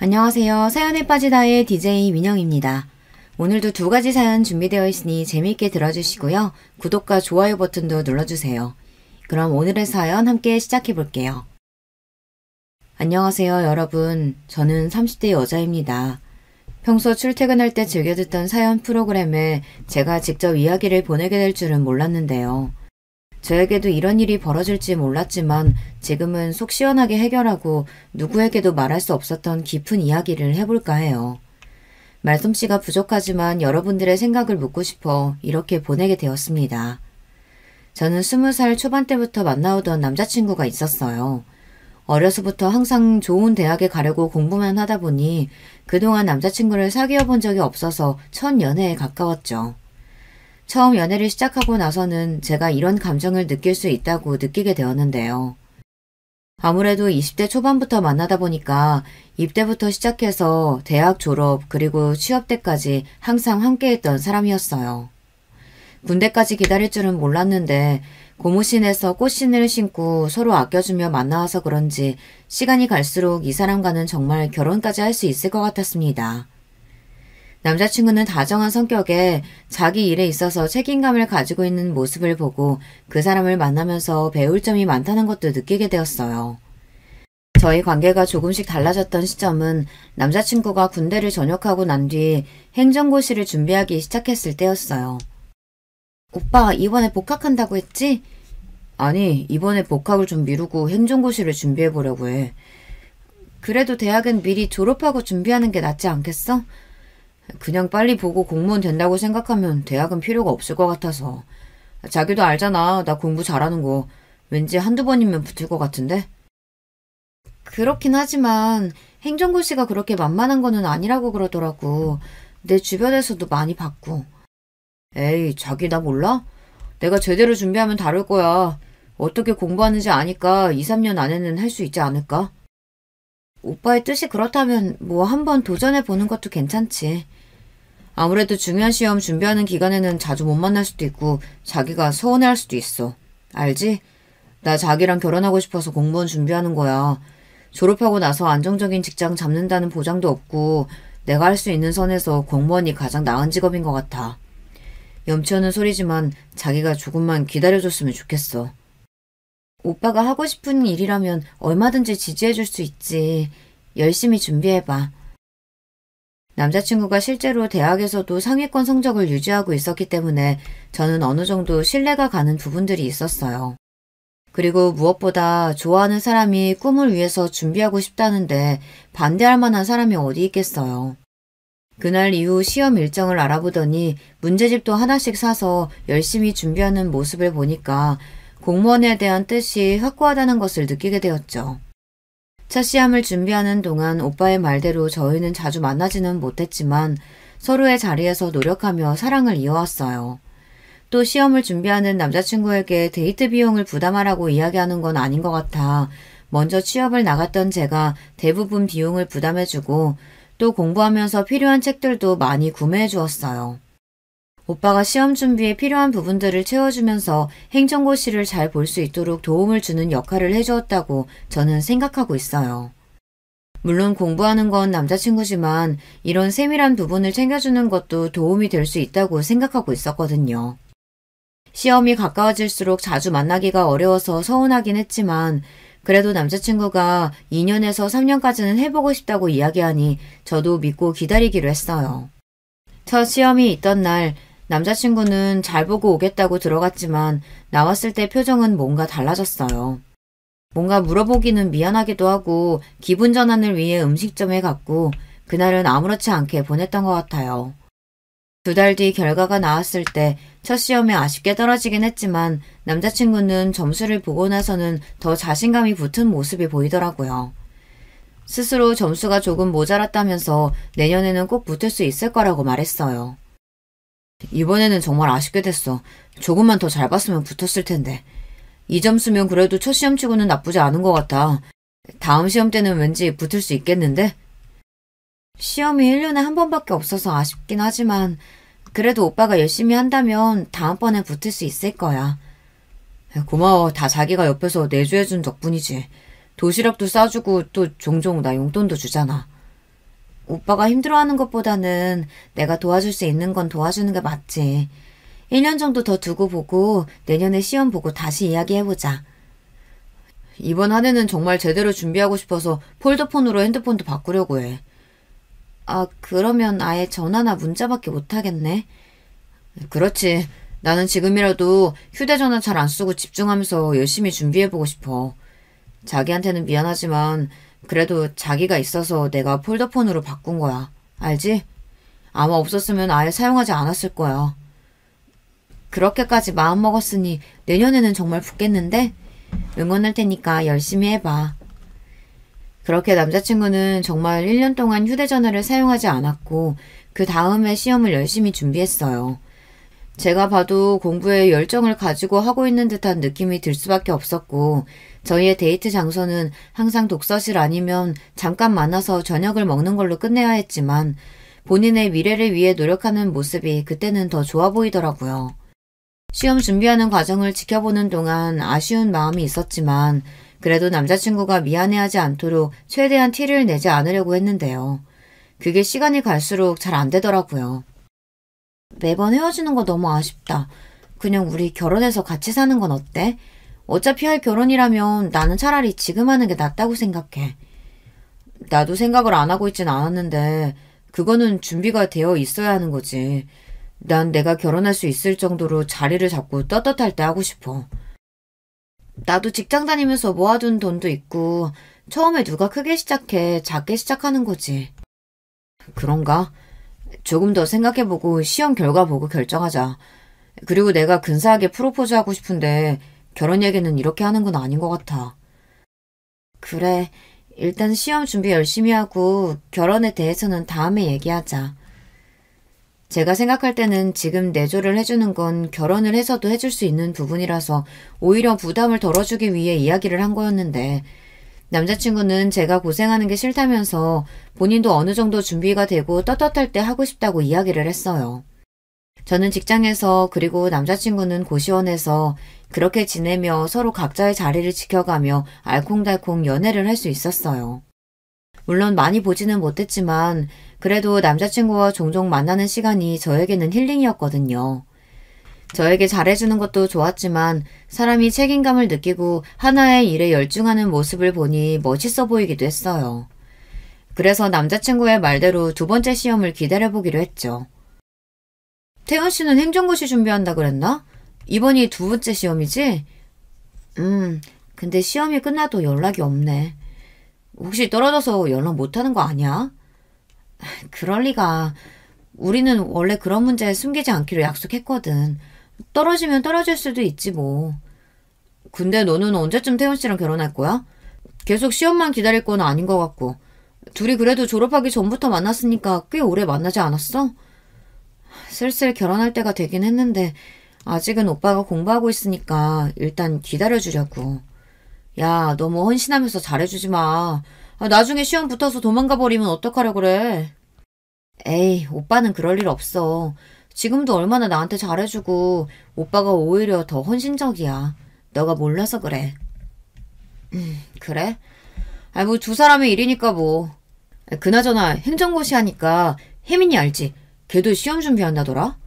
안녕하세요. 사연에 빠지다의 DJ 민영입니다. 오늘도 두 가지 사연 준비되어 있으니 재미있게 들어주시고요. 구독과 좋아요 버튼도 눌러주세요. 그럼 오늘의 사연 함께 시작해 볼게요. 안녕하세요, 여러분. 저는 30대 여자입니다. 평소 출퇴근할 때 즐겨 듣던 사연 프로그램에 제가 직접 이야기를 보내게 될 줄은 몰랐는데요. 저에게도 이런 일이 벌어질지 몰랐지만 지금은 속 시원하게 해결하고 누구에게도 말할 수 없었던 깊은 이야기를 해볼까 해요. 말솜씨가 부족하지만 여러분들의 생각을 묻고 싶어 이렇게 보내게 되었습니다. 저는 20살 초반 때부터 만나오던 남자친구가 있었어요. 어려서부터 항상 좋은 대학에 가려고 공부만 하다 보니 그동안 남자친구를 사귀어 본 적이 없어서 첫 연애에 가까웠죠. 처음 연애를 시작하고 나서는 제가 이런 감정을 느낄 수 있다고 느끼게 되었는데요. 아무래도 20대 초반부터 만나다 보니까 입대부터 시작해서 대학 졸업 그리고 취업 때까지 항상 함께했던 사람이었어요. 군대까지 기다릴 줄은 몰랐는데 고무신에서 꽃신을 신고 서로 아껴주며 만나와서 그런지 시간이 갈수록 이 사람과는 정말 결혼까지 할 수 있을 것 같았습니다. 남자친구는 다정한 성격에 자기 일에 있어서 책임감을 가지고 있는 모습을 보고 그 사람을 만나면서 배울 점이 많다는 것도 느끼게 되었어요. 저희 관계가 조금씩 달라졌던 시점은 남자친구가 군대를 전역하고 난 뒤 행정고시를 준비하기 시작했을 때였어요. 오빠 이번에 복학한다고 했지? 아니, 이번에 복학을 좀 미루고 행정고시를 준비해보려고 해. 그래도 대학은 미리 졸업하고 준비하는 게 낫지 않겠어? 그냥 빨리 보고 공무원 된다고 생각하면 대학은 필요가 없을 것 같아서. 자기도 알잖아. 나 공부 잘하는 거. 왠지 한두 번이면 붙을 것 같은데? 그렇긴 하지만 행정고시가 그렇게 만만한 거는 아니라고 그러더라고. 내 주변에서도 많이 봤고. 에이, 자기 나 몰라? 내가 제대로 준비하면 다를 거야. 어떻게 공부하는지 아니까 2, 3년 안에는 할 수 있지 않을까? 오빠의 뜻이 그렇다면 뭐 한번 도전해보는 것도 괜찮지. 아무래도 중요한 시험 준비하는 기간에는 자주 못 만날 수도 있고 자기가 서운해할 수도 있어. 알지? 나 자기랑 결혼하고 싶어서 공무원 준비하는 거야. 졸업하고 나서 안정적인 직장 잡는다는 보장도 없고 내가 할 수 있는 선에서 공무원이 가장 나은 직업인 것 같아. 염치 없는 소리지만 자기가 조금만 기다려줬으면 좋겠어. 오빠가 하고 싶은 일이라면 얼마든지 지지해줄 수 있지. 열심히 준비해봐. 남자친구가 실제로 대학에서도 상위권 성적을 유지하고 있었기 때문에 저는 어느 정도 신뢰가 가는 부분들이 있었어요. 그리고 무엇보다 좋아하는 사람이 꿈을 위해서 준비하고 싶다는데 반대할 만한 사람이 어디 있겠어요. 그날 이후 시험 일정을 알아보더니 문제집도 하나씩 사서 열심히 준비하는 모습을 보니까 공무원에 대한 뜻이 확고하다는 것을 느끼게 되었죠. 첫 시험을 준비하는 동안 오빠의 말대로 저희는 자주 만나지는 못했지만 서로의 자리에서 노력하며 사랑을 이어왔어요. 또 시험을 준비하는 남자친구에게 데이트 비용을 부담하라고 이야기하는 건 아닌 것 같아 먼저 취업을 나갔던 제가 대부분 비용을 부담해주고 또 공부하면서 필요한 책들도 많이 구매해 주었어요. 오빠가 시험 준비에 필요한 부분들을 채워주면서 행정고시를 잘 볼 수 있도록 도움을 주는 역할을 해주었다고 저는 생각하고 있어요. 물론 공부하는 건 남자친구지만 이런 세밀한 부분을 챙겨주는 것도 도움이 될 수 있다고 생각하고 있었거든요. 시험이 가까워질수록 자주 만나기가 어려워서 서운하긴 했지만 그래도 남자친구가 2년에서 3년까지는 해보고 싶다고 이야기하니 저도 믿고 기다리기로 했어요. 첫 시험이 있던 날 남자친구는 잘 보고 오겠다고 들어갔지만 나왔을 때 표정은 뭔가 달라졌어요. 뭔가 물어보기는 미안하기도 하고 기분 전환을 위해 음식점에 갔고 그날은 아무렇지 않게 보냈던 것 같아요. 2달 뒤 결과가 나왔을 때 첫 시험에 아쉽게 떨어지긴 했지만 남자친구는 점수를 보고 나서는 더 자신감이 붙은 모습이 보이더라고요. 스스로 점수가 조금 모자랐다면서 내년에는 꼭 붙을 수 있을 거라고 말했어요. 이번에는 정말 아쉽게 됐어. 조금만 더 잘 봤으면 붙었을 텐데. 이 점수면 그래도 첫 시험치고는 나쁘지 않은 것 같아. 다음 시험 때는 왠지 붙을 수 있겠는데? 시험이 1년에 한 번밖에 없어서 아쉽긴 하지만 그래도 오빠가 열심히 한다면 다음번에 붙을 수 있을 거야. 고마워. 다 자기가 옆에서 내조해준 덕분이지. 도시락도 싸주고 또 종종 나 용돈도 주잖아. 오빠가 힘들어하는 것보다는 내가 도와줄 수 있는 건 도와주는 게 맞지. 1년 정도 더 두고 보고 내년에 시험 보고 다시 이야기해보자. 이번 한 해는 정말 제대로 준비하고 싶어서 폴더폰으로 핸드폰도 바꾸려고 해. 아, 그러면 아예 전화나 문자밖에 못하겠네. 그렇지. 나는 지금이라도 휴대전화 잘 안 쓰고 집중하면서 열심히 준비해보고 싶어. 자기한테는 미안하지만 그래도 자기가 있어서 내가 폴더폰으로 바꾼 거야. 알지? 아마 없었으면 아예 사용하지 않았을 거야. 그렇게까지 마음먹었으니 내년에는 정말 붙겠는데? 응원할 테니까 열심히 해봐. 그렇게 남자친구는 정말 1년 동안 휴대전화를 사용하지 않았고 그 다음에 시험을 열심히 준비했어요. 제가 봐도 공부에 열정을 가지고 하고 있는 듯한 느낌이 들 수밖에 없었고 저희의 데이트 장소는 항상 독서실 아니면 잠깐 만나서 저녁을 먹는 걸로 끝내야 했지만 본인의 미래를 위해 노력하는 모습이 그때는 더 좋아 보이더라고요. 시험 준비하는 과정을 지켜보는 동안 아쉬운 마음이 있었지만 그래도 남자친구가 미안해하지 않도록 최대한 티를 내지 않으려고 했는데요. 그게 시간이 갈수록 잘 안 되더라고요. 매번 헤어지는 거 너무 아쉽다. 그냥 우리 결혼해서 같이 사는 건 어때? 어차피 할 결혼이라면 나는 차라리 지금 하는 게 낫다고 생각해. 나도 생각을 안 하고 있진 않았는데 그거는 준비가 되어 있어야 하는 거지. 난 내가 결혼할 수 있을 정도로 자리를 잡고 떳떳할 때 하고 싶어. 나도 직장 다니면서 모아둔 돈도 있고 처음에 누가 크게 시작해 작게 시작하는 거지. 그런가? 조금 더 생각해보고 시험 결과 보고 결정하자. 그리고 내가 근사하게 프로포즈 하고 싶은데 결혼 얘기는 이렇게 하는 건 아닌 것 같아. 그래, 일단 시험 준비 열심히 하고 결혼에 대해서는 다음에 얘기하자. 제가 생각할 때는 지금 내조를 해주는 건 결혼을 해서도 해줄 수 있는 부분이라서 오히려 부담을 덜어주기 위해 이야기를 한 거였는데 남자친구는 제가 고생하는 게 싫다면서 본인도 어느 정도 준비가 되고 떳떳할 때 하고 싶다고 이야기를 했어요. 저는 직장에서 그리고 남자친구는 고시원에서 그렇게 지내며 서로 각자의 자리를 지켜가며 알콩달콩 연애를 할 수 있었어요. 물론 많이 보지는 못했지만 그래도 남자친구와 종종 만나는 시간이 저에게는 힐링이었거든요. 저에게 잘해주는 것도 좋았지만 사람이 책임감을 느끼고 하나의 일에 열중하는 모습을 보니 멋있어 보이기도 했어요. 그래서 남자친구의 말대로 두 번째 시험을 기다려보기로 했죠. 태연 씨는 행정고시 준비한다 그랬나? 이번이 두 번째 시험이지? 근데 시험이 끝나도 연락이 없네. 혹시 떨어져서 연락 못하는 거 아니야? 그럴 리가. 우리는 원래 그런 문제 숨기지 않기로 약속했거든. 떨어지면 떨어질 수도 있지 뭐. 근데 너는 언제쯤 태연 씨랑 결혼할 거야? 계속 시험만 기다릴 건 아닌 것 같고. 둘이 그래도 졸업하기 전부터 만났으니까 꽤 오래 만나지 않았어? 슬슬 결혼할 때가 되긴 했는데 아직은 오빠가 공부하고 있으니까 일단 기다려주려고. 야, 너무 헌신하면서 잘해주지 마. 나중에 시험 붙어서 도망가 버리면 어떡하려 그래. 에이, 오빠는 그럴 일 없어. 지금도 얼마나 나한테 잘해주고 오빠가 오히려 더 헌신적이야. 너가 몰라서 그래. 그래? 뭐 두 사람의 일이니까 뭐. 그나저나 행정고시 하니까 혜민이 알지? 걔도 시험 준비한다더라?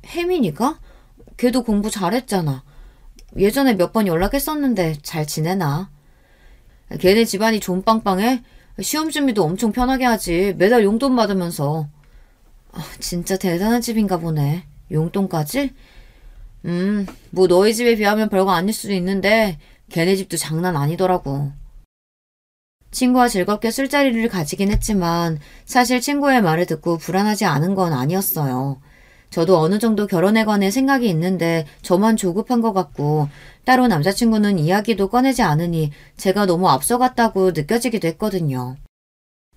혜민이가? 걔도 공부 잘했잖아. 예전에 몇 번 연락했었는데 잘 지내나? 걔네 집안이 좀 빵빵해? 시험 준비도 엄청 편하게 하지. 매달 용돈 받으면서. 진짜 대단한 집인가 보네. 용돈까지? 뭐 너희 집에 비하면 별거 아닐 수도 있는데 걔네 집도 장난 아니더라고. 친구와 즐겁게 술자리를 가지긴 했지만 사실 친구의 말을 듣고 불안하지 않은 건 아니었어요. 저도 어느 정도 결혼에 관해 생각이 있는데 저만 조급한 것 같고 따로 남자친구는 이야기도 꺼내지 않으니 제가 너무 앞서갔다고 느껴지기도 했거든요.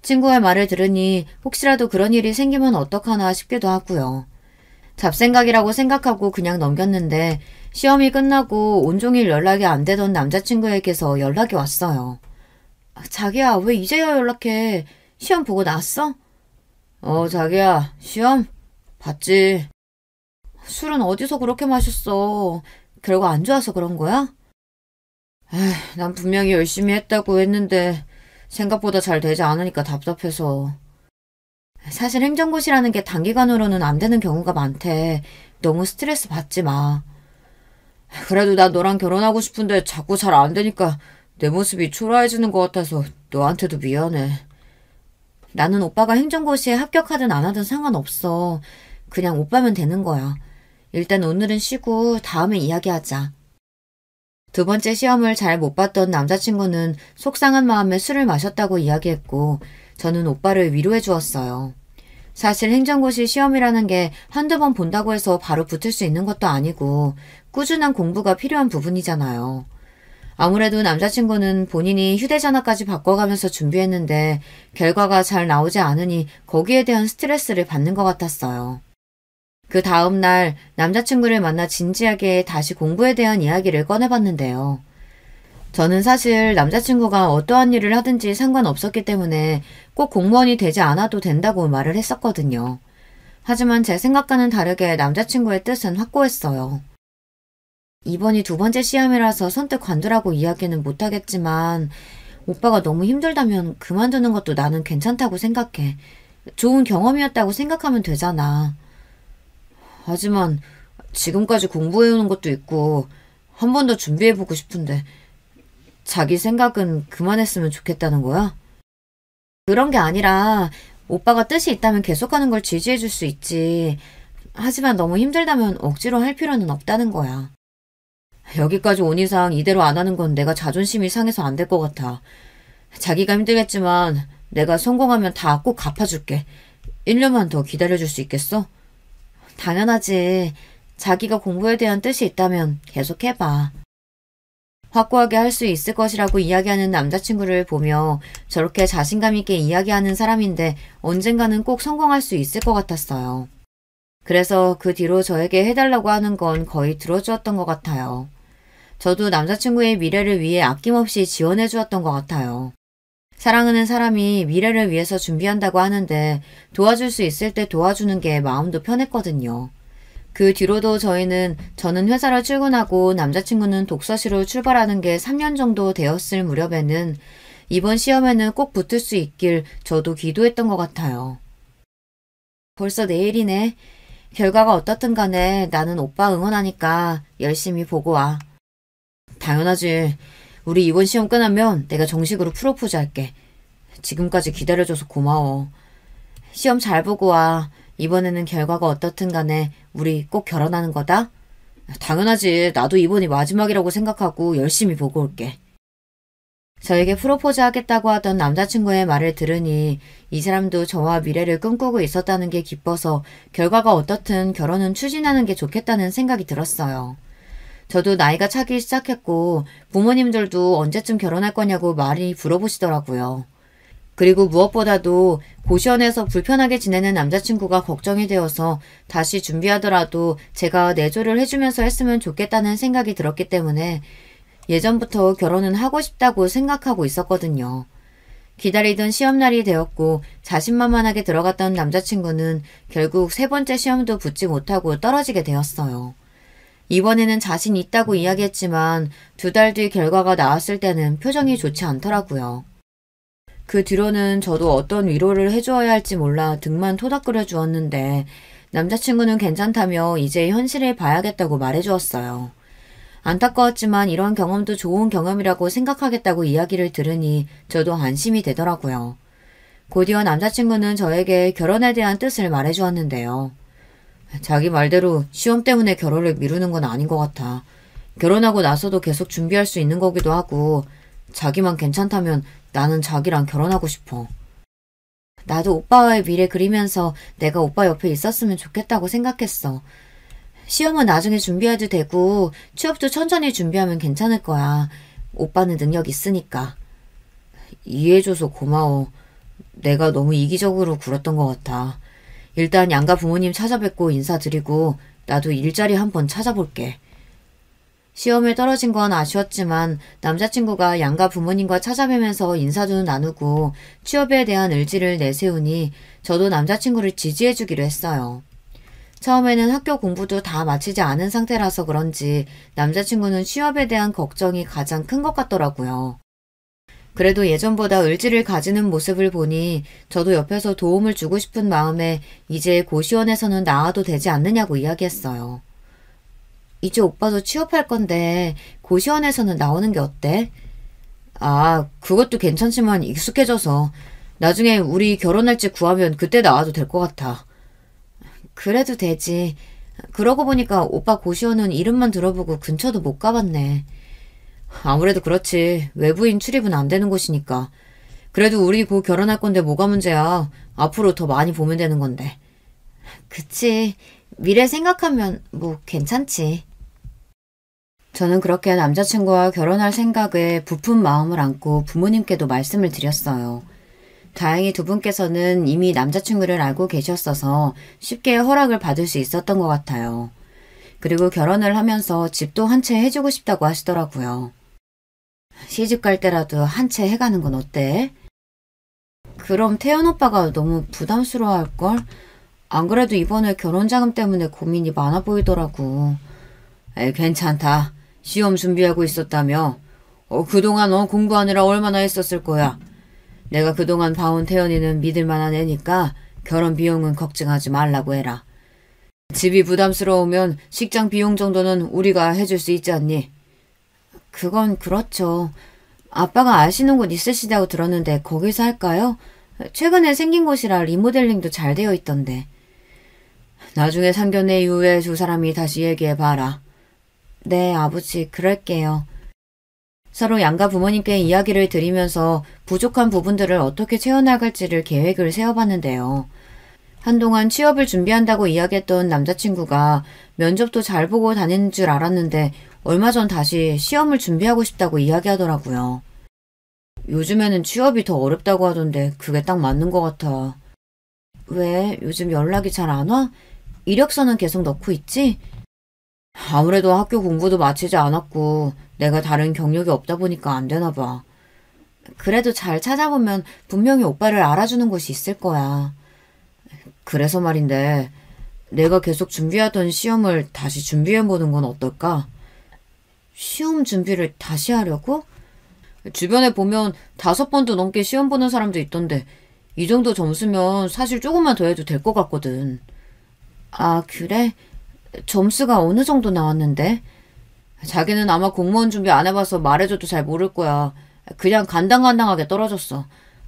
친구의 말을 들으니 혹시라도 그런 일이 생기면 어떡하나 싶기도 하고요. 잡생각이라고 생각하고 그냥 넘겼는데 시험이 끝나고 온종일 연락이 안 되던 남자친구에게서 연락이 왔어요. 자기야, 왜 이제야 연락해? 시험 보고 나왔어? 자기야, 시험? 봤지. 술은 어디서 그렇게 마셨어? 결과 안 좋아서 그런 거야? 난 분명히 열심히 했다고 했는데 생각보다 잘 되지 않으니까 답답해서. 사실 행정고시라는 게 단기간으로는 안 되는 경우가 많대. 너무 스트레스 받지 마. 그래도 나 너랑 결혼하고 싶은데 자꾸 잘 안 되니까 내 모습이 초라해지는 것 같아서 너한테도 미안해. 나는 오빠가 행정고시에 합격하든 안 하든 상관없어. 그냥 오빠면 되는 거야. 일단 오늘은 쉬고 다음에 이야기하자. 두 번째 시험을 잘 못 봤던 남자친구는 속상한 마음에 술을 마셨다고 이야기했고 저는 오빠를 위로해 주었어요. 사실 행정고시 시험이라는 게 한두 번 본다고 해서 바로 붙을 수 있는 것도 아니고 꾸준한 공부가 필요한 부분이잖아요. 아무래도 남자친구는 본인이 휴대전화까지 바꿔가면서 준비했는데 결과가 잘 나오지 않으니 거기에 대한 스트레스를 받는 것 같았어요. 그 다음날 남자친구를 만나 진지하게 다시 공부에 대한 이야기를 꺼내봤는데요. 저는 사실 남자친구가 어떠한 일을 하든지 상관없었기 때문에 꼭 공무원이 되지 않아도 된다고 말을 했었거든요. 하지만 제 생각과는 다르게 남자친구의 뜻은 확고했어요. 이번이 두 번째 시험이라서 선뜻 관두라고 이야기는 못하겠지만 오빠가 너무 힘들다면 그만두는 것도 나는 괜찮다고 생각해. 좋은 경험이었다고 생각하면 되잖아. 하지만 지금까지 공부해오는 것도 있고 한 번 더 준비해보고 싶은데 자기 생각은 그만했으면 좋겠다는 거야? 그런 게 아니라 오빠가 뜻이 있다면 계속하는 걸 지지해줄 수 있지. 하지만 너무 힘들다면 억지로 할 필요는 없다는 거야. 여기까지 온 이상 이대로 안 하는 건 내가 자존심이 상해서 안 될 것 같아. 자기가 힘들겠지만 내가 성공하면 다 꼭 갚아줄게. 1년만 더 기다려줄 수 있겠어? 당연하지. 자기가 공부에 대한 뜻이 있다면 계속 해봐. 확고하게 할 수 있을 것이라고 이야기하는 남자친구를 보며 저렇게 자신감 있게 이야기하는 사람인데 언젠가는 꼭 성공할 수 있을 것 같았어요. 그래서 그 뒤로 저에게 해달라고 하는 건 거의 들어주었던 것 같아요. 저도 남자친구의 미래를 위해 아낌없이 지원해 주었던 것 같아요. 사랑하는 사람이 미래를 위해서 준비한다고 하는데 도와줄 수 있을 때 도와주는 게 마음도 편했거든요. 그 뒤로도 저는 회사로 출근하고 남자친구는 독서실로 출발하는 게 3년 정도 되었을 무렵에는 이번 시험에는 꼭 붙을 수 있길 저도 기도했던 것 같아요. 벌써 내일이네. 결과가 어떻든 간에 나는 오빠 응원하니까 열심히 보고 와. 당연하지. 우리 이번 시험 끝나면 내가 정식으로 프로포즈 할게. 지금까지 기다려줘서 고마워. 시험 잘 보고 와. 이번에는 결과가 어떻든 간에 우리 꼭 결혼하는 거다? 당연하지. 나도 이번이 마지막이라고 생각하고 열심히 보고 올게. 저에게 프로포즈 하겠다고 하던 남자친구의 말을 들으니 이 사람도 저와 미래를 꿈꾸고 있었다는 게 기뻐서 결과가 어떻든 결혼은 추진하는 게 좋겠다는 생각이 들었어요. 저도 나이가 차기 시작했고 부모님들도 언제쯤 결혼할 거냐고 많이 물어보시더라고요. 그리고 무엇보다도 고시원에서 불편하게 지내는 남자친구가 걱정이 되어서 다시 준비하더라도 제가 내조를 해주면서 했으면 좋겠다는 생각이 들었기 때문에 예전부터 결혼은 하고 싶다고 생각하고 있었거든요. 기다리던 시험날이 되었고 자신만만하게 들어갔던 남자친구는 결국 세 번째 시험도 붙지 못하고 떨어지게 되었어요. 이번에는 자신 있다고 이야기했지만 2달 뒤 결과가 나왔을 때는 표정이 좋지 않더라고요. 그 뒤로는 저도 어떤 위로를 해주어야 할지 몰라 등만 토닥거려 주었는데 남자친구는 괜찮다며 이제 현실을 봐야겠다고 말해주었어요. 안타까웠지만 이런 경험도 좋은 경험이라고 생각하겠다고 이야기를 들으니 저도 안심이 되더라고요. 곧이어 남자친구는 저에게 결혼에 대한 뜻을 말해주었는데요. 자기 말대로 시험 때문에 결혼을 미루는 건 아닌 것 같아. 결혼하고 나서도 계속 준비할 수 있는 거기도 하고 자기만 괜찮다면 나는 자기랑 결혼하고 싶어. 나도 오빠와의 미래 그리면서 내가 오빠 옆에 있었으면 좋겠다고 생각했어. 시험은 나중에 준비해도 되고 취업도 천천히 준비하면 괜찮을 거야. 오빠는 능력 있으니까. 이해해줘서 고마워. 내가 너무 이기적으로 굴었던 것 같아. 일단 양가 부모님 찾아뵙고 인사드리고 나도 일자리 한번 찾아볼게. 시험에 떨어진 건 아쉬웠지만 남자친구가 양가 부모님과 찾아뵈면서 인사도 나누고 취업에 대한 의지를 내세우니 저도 남자친구를 지지해주기로 했어요. 처음에는 학교 공부도 다 마치지 않은 상태라서 그런지 남자친구는 취업에 대한 걱정이 가장 큰 것 같더라고요. 그래도 예전보다 의지를 가지는 모습을 보니 저도 옆에서 도움을 주고 싶은 마음에 이제 고시원에서는 나와도 되지 않느냐고 이야기했어요. 이제 오빠도 취업할 건데 고시원에서는 나오는 게 어때? 아, 그것도 괜찮지만 익숙해져서 나중에 우리 결혼할 집 구하면 그때 나와도 될 것 같아. 그래도 되지. 그러고 보니까 오빠 고시원은 이름만 들어보고 근처도 못 가봤네. 아무래도 그렇지. 외부인 출입은 안 되는 곳이니까. 그래도 우리 곧 결혼할 건데 뭐가 문제야. 앞으로 더 많이 보면 되는 건데. 그치. 미래 생각하면 뭐 괜찮지. 저는 그렇게 남자친구와 결혼할 생각에 부푼 마음을 안고 부모님께도 말씀을 드렸어요. 다행히 두 분께서는 이미 남자친구를 알고 계셨어서 쉽게 허락을 받을 수 있었던 것 같아요. 그리고 결혼을 하면서 집도 한 채 해주고 싶다고 하시더라고요. 시집 갈 때라도 한 채 해가는 건 어때? 그럼 태연 오빠가 너무 부담스러워할걸? 안 그래도 이번에 결혼자금 때문에 고민이 많아 보이더라고. 에이, 괜찮다. 시험 준비하고 있었다며. 그동안 공부하느라 얼마나 했었을 거야. 내가 그동안 봐온 태연이는 믿을만한 애니까 결혼 비용은 걱정하지 말라고 해라. 집이 부담스러우면 식장 비용 정도는 우리가 해줄 수 있지 않니? 그건 그렇죠. 아빠가 아시는 곳 있으시다고 들었는데 거기서 할까요? 최근에 생긴 곳이라 리모델링도 잘 되어 있던데. 나중에 상견례 이후에 두 사람이 다시 얘기해봐라. 네, 아버지, 그럴게요. 서로 양가 부모님께 이야기를 드리면서 부족한 부분들을 어떻게 채워나갈지를 계획을 세워봤는데요. 한동안 취업을 준비한다고 이야기했던 남자친구가 면접도 잘 보고 다니는 줄 알았는데 얼마 전 다시 시험을 준비하고 싶다고 이야기하더라고요. 요즘에는 취업이 더 어렵다고 하던데 그게 딱 맞는 것 같아. 왜? 요즘 연락이 잘 안 와? 이력서는 계속 넣고 있지? 아무래도 학교 공부도 마치지 않았고 내가 다른 경력이 없다 보니까 안 되나 봐. 그래도 잘 찾아보면 분명히 오빠를 알아주는 곳이 있을 거야. 그래서 말인데 내가 계속 준비하던 시험을 다시 준비해보는 건 어떨까? 시험 준비를 다시 하려고? 주변에 보면 5번도 넘게 시험 보는 사람도 있던데 이 정도 점수면 사실 조금만 더 해도 될 것 같거든. 아, 그래? 점수가 어느 정도 나왔는데? 자기는 아마 공무원 준비 안 해봐서 말해줘도 잘 모를 거야. 그냥 간당간당하게 떨어졌어.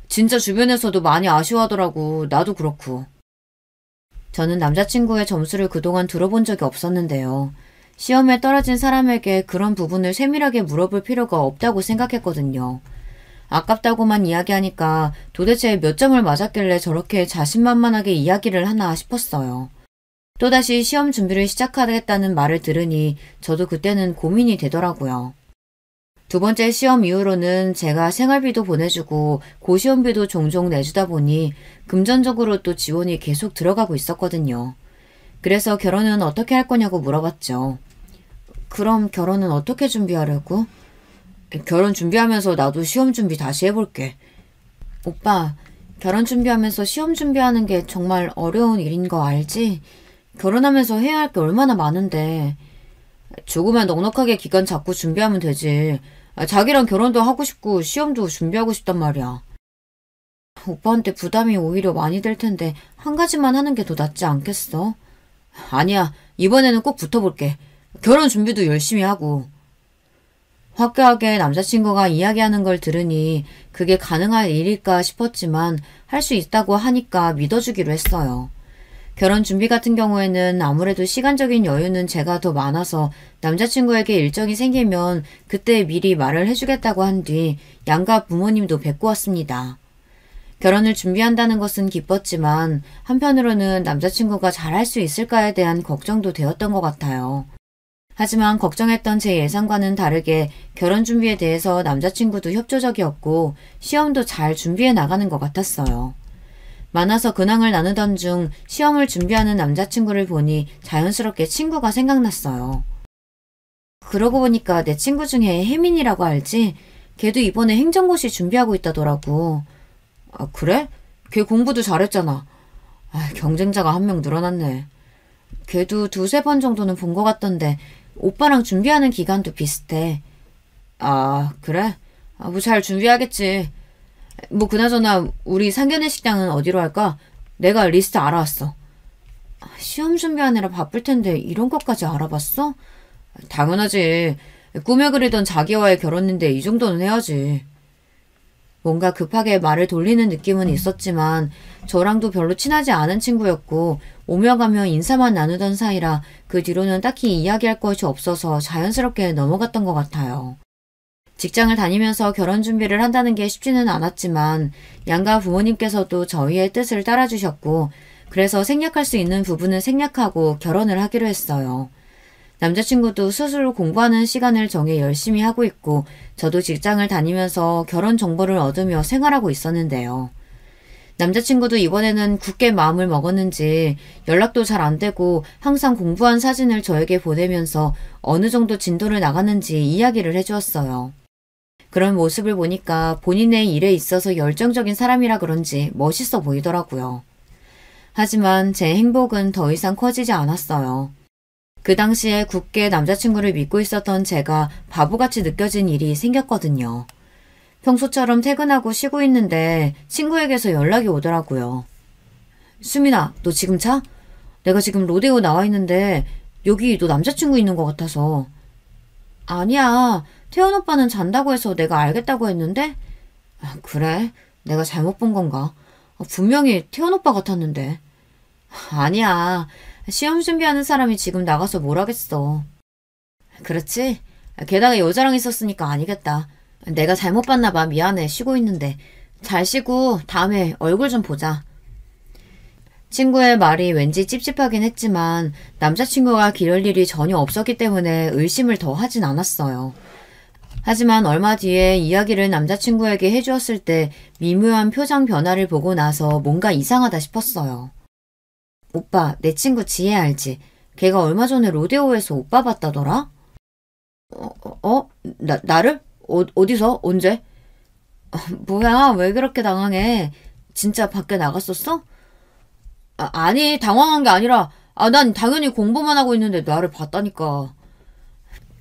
진짜 주변에서도 많이 아쉬워하더라고. 나도 그렇고. 저는 남자친구의 점수를 그동안 들어본 적이 없었는데요. 시험에 떨어진 사람에게 그런 부분을 세밀하게 물어볼 필요가 없다고 생각했거든요. 아깝다고만 이야기하니까 도대체 몇 점을 맞았길래 저렇게 자신만만하게 이야기를 하나 싶었어요. 또다시 시험 준비를 시작하겠다는 말을 들으니 저도 그때는 고민이 되더라고요. 두 번째 시험 이후로는 제가 생활비도 보내주고 고시원비도 종종 내주다 보니 금전적으로 또 지원이 계속 들어가고 있었거든요. 그래서 결혼은 어떻게 할 거냐고 물어봤죠. 그럼 결혼은 어떻게 준비하려고? 결혼 준비하면서 나도 시험 준비 다시 해볼게. 오빠, 결혼 준비하면서 시험 준비하는 게 정말 어려운 일인 거 알지? 결혼하면서 해야 할 게 얼마나 많은데. 조금만 넉넉하게 기간 잡고 준비하면 되지. 자기랑 결혼도 하고 싶고 시험도 준비하고 싶단 말이야. 오빠한테 부담이 오히려 많이 될 텐데 한 가지만 하는 게 더 낫지 않겠어? 아니야. 이번에는 꼭 붙어볼게. 결혼 준비도 열심히 하고. 화끈하게 남자친구가 이야기하는 걸 들으니 그게 가능할 일일까 싶었지만 할 수 있다고 하니까 믿어주기로 했어요. 결혼 준비 같은 경우에는 아무래도 시간적인 여유는 제가 더 많아서 남자친구에게 일정이 생기면 그때 미리 말을 해주겠다고 한 뒤 양가 부모님도 뵙고 왔습니다. 결혼을 준비한다는 것은 기뻤지만 한편으로는 남자친구가 잘할 수 있을까에 대한 걱정도 되었던 것 같아요. 하지만 걱정했던 제 예상과는 다르게 결혼 준비에 대해서 남자친구도 협조적이었고 시험도 잘 준비해 나가는 것 같았어요. 만나서 근황을 나누던 중 시험을 준비하는 남자친구를 보니 자연스럽게 친구가 생각났어요. 그러고 보니까 내 친구 중에 혜민이라고 알지? 걔도 이번에 행정고시 준비하고 있다더라고. 아, 그래? 걔 공부도 잘했잖아. 경쟁자가 한 명 늘어났네. 걔도 2-3번 정도는 본 것 같던데 오빠랑 준비하는 기간도 비슷해. 아, 그래? 뭐 잘 준비하겠지. 뭐 그나저나 우리 상견례 식당은 어디로 할까? 내가 리스트 알아왔어. 시험 준비하느라 바쁠 텐데 이런 것까지 알아봤어? 당연하지. 꿈에 그리던 자기와의 결혼인데 이 정도는 해야지. 뭔가 급하게 말을 돌리는 느낌은 있었지만 저랑도 별로 친하지 않은 친구였고 오며 가며 인사만 나누던 사이라 그 뒤로는 딱히 이야기할 것이 없어서 자연스럽게 넘어갔던 것 같아요. 직장을 다니면서 결혼 준비를 한다는 게 쉽지는 않았지만 양가 부모님께서도 저희의 뜻을 따라주셨고 그래서 생략할 수 있는 부분은 생략하고 결혼을 하기로 했어요. 남자친구도 스스로 공부하는 시간을 정해 열심히 하고 있고 저도 직장을 다니면서 결혼 정보를 얻으며 생활하고 있었는데요. 남자친구도 이번에는 굳게 마음을 먹었는지 연락도 잘 안 되고 항상 공부한 사진을 저에게 보내면서 어느 정도 진도를 나갔는지 이야기를 해주었어요. 그런 모습을 보니까 본인의 일에 있어서 열정적인 사람이라 그런지 멋있어 보이더라고요. 하지만 제 행복은 더 이상 커지지 않았어요. 그 당시에 굳게 남자친구를 믿고 있었던 제가 바보같이 느껴진 일이 생겼거든요. 평소처럼 퇴근하고 쉬고 있는데 친구에게서 연락이 오더라고요. 수민아, 너 지금 자? 내가 지금 로데오 나와 있는데 여기 너 남자친구 있는 것 같아서. 아니야. 태연 오빠는 잔다고 해서 내가 알겠다고 했는데? 그래? 내가 잘못 본 건가? 분명히 태연 오빠 같았는데. 아니야. 시험 준비하는 사람이 지금 나가서 뭘 하겠어. 그렇지? 게다가 여자랑 있었으니까 아니겠다. 내가 잘못 봤나 봐. 미안해. 쉬고 있는데. 잘 쉬고 다음에 얼굴 좀 보자. 친구의 말이 왠지 찝찝하긴 했지만 남자친구가 기를 일이 전혀 없었기 때문에 의심을 더 하진 않았어요. 하지만 얼마 뒤에 이야기를 남자친구에게 해주었을 때 미묘한 표정 변화를 보고 나서 뭔가 이상하다 싶었어요. 오빠, 내 친구 지혜 알지? 걔가 얼마 전에 로데오에서 오빠 봤다더라? 나를? 어디서? 언제? 뭐야, 왜 그렇게 당황해? 진짜 밖에 나갔었어? 아니, 당황한 게 아니라, 난 당연히 공부만 하고 있는데 나를 봤다니까.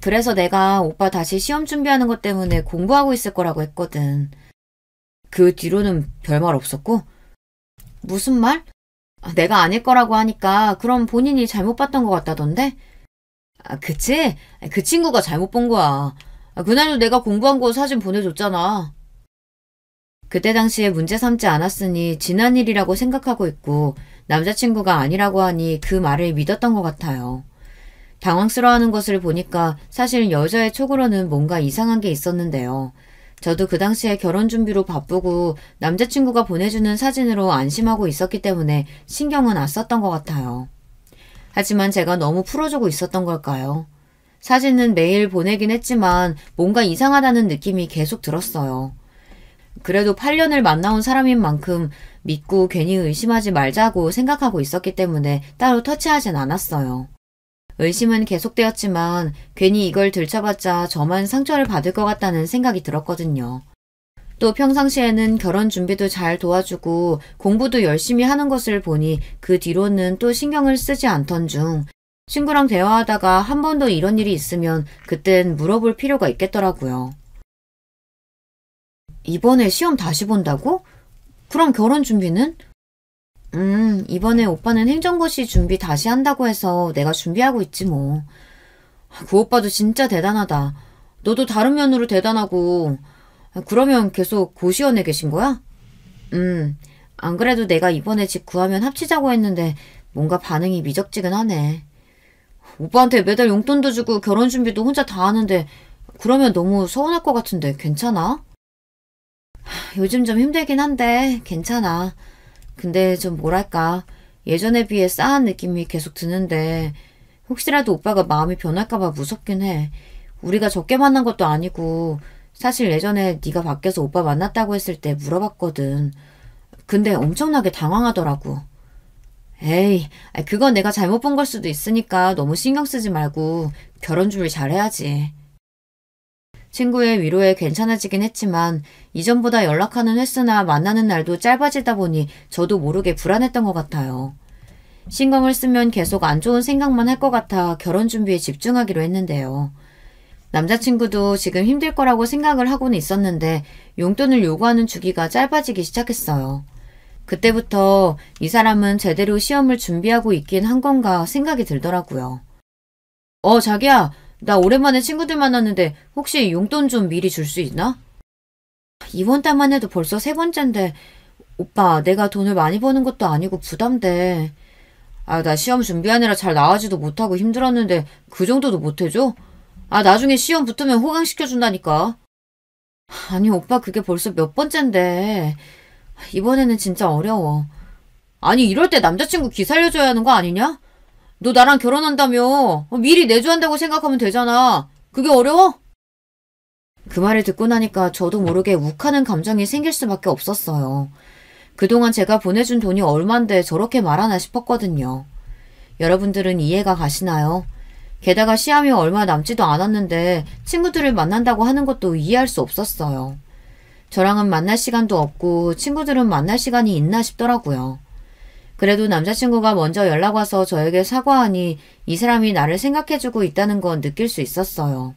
그래서 내가 오빠 다시 시험 준비하는 것 때문에 공부하고 있을 거라고 했거든. 그 뒤로는 별말 없었고? 무슨 말? 내가 아닐 거라고 하니까 그럼 본인이 잘못 봤던 것 같다던데? 그치? 그 친구가 잘못 본 거야. 그날도 내가 공부한 거 사진 보내줬잖아. 그때 당시에 문제 삼지 않았으니 지난 일이라고 생각하고 있고 남자친구가 아니라고 하니 그 말을 믿었던 것 같아요. 당황스러워하는 것을 보니까 사실 여자의 촉으로는 뭔가 이상한 게 있었는데요. 저도 그 당시에 결혼 준비로 바쁘고 남자친구가 보내주는 사진으로 안심하고 있었기 때문에 신경은 안 썼던 것 같아요. 하지만 제가 너무 풀어주고 있었던 걸까요? 사진은 매일 보내긴 했지만 뭔가 이상하다는 느낌이 계속 들었어요. 그래도 8년을 만나온 사람인 만큼 믿고 괜히 의심하지 말자고 생각하고 있었기 때문에 따로 터치하진 않았어요. 의심은 계속되었지만 괜히 이걸 들춰봤자 저만 상처를 받을 것 같다는 생각이 들었거든요. 또 평상시에는 결혼 준비도 잘 도와주고 공부도 열심히 하는 것을 보니 그 뒤로는 또 신경을 쓰지 않던 중 친구랑 대화하다가 한 번 더 이런 일이 있으면 그땐 물어볼 필요가 있겠더라고요. 이번에 시험 다시 본다고? 그럼 결혼 준비는? 이번에 오빠는 행정고시 준비 다시 한다고 해서 내가 준비하고 있지 뭐. 그 오빠도 진짜 대단하다. 너도 다른 면으로 대단하고. 그러면 계속 고시원에 계신 거야? 안 그래도 내가 이번에 집 구하면 합치자고 했는데 뭔가 반응이 미적지근하네. 오빠한테 매달 용돈도 주고 결혼 준비도 혼자 다 하는데 그러면 너무 서운할 것 같은데 괜찮아? 요즘 좀 힘들긴 한데 괜찮아. 근데 좀 뭐랄까 예전에 비해 싸한 느낌이 계속 드는데 혹시라도 오빠가 마음이 변할까봐 무섭긴 해. 우리가 적게 만난 것도 아니고 사실 예전에 네가 밖에서 오빠 만났다고 했을 때 물어봤거든. 근데 엄청나게 당황하더라고. 에이, 그건 내가 잘못 본 걸 수도 있으니까 너무 신경 쓰지 말고 결혼 준비 잘해야지. 친구의 위로에 괜찮아지긴 했지만 이전보다 연락하는 횟수나 만나는 날도 짧아지다 보니 저도 모르게 불안했던 것 같아요. 신경을 쓰면 계속 안 좋은 생각만 할 것 같아 결혼 준비에 집중하기로 했는데요. 남자친구도 지금 힘들 거라고 생각을 하고는 있었는데 용돈을 요구하는 주기가 짧아지기 시작했어요. 그때부터 이 사람은 제대로 시험을 준비하고 있긴 한 건가 생각이 들더라고요. 자기야, 나 오랜만에 친구들 만났는데 혹시 용돈 좀 미리 줄 수 있나? 이번 달만 해도 벌써 3번째인데 오빠, 내가 돈을 많이 버는 것도 아니고 부담돼. 나 시험 준비하느라 잘 나가지도 못하고 힘들었는데 그 정도도 못해줘? 나중에 시험 붙으면 호강시켜준다니까. 아니, 오빠 그게 벌써 몇 번째인데. 이번에는 진짜 어려워. 아니, 이럴 때 남자친구 기살려줘야 하는 거 아니냐? 너 나랑 결혼한다며 미리 내조한다고 생각하면 되잖아. 그게 어려워? 그 말을 듣고 나니까 저도 모르게 욱하는 감정이 생길 수밖에 없었어요. 그동안 제가 보내준 돈이 얼만데 저렇게 말하나 싶었거든요. 여러분들은 이해가 가시나요? 게다가 시험이 얼마 남지도 않았는데 친구들을 만난다고 하는 것도 이해할 수 없었어요. 저랑은 만날 시간도 없고 친구들은 만날 시간이 있나 싶더라고요. 그래도 남자친구가 먼저 연락 와서 저에게 사과하니 이 사람이 나를 생각해주고 있다는 건 느낄 수 있었어요.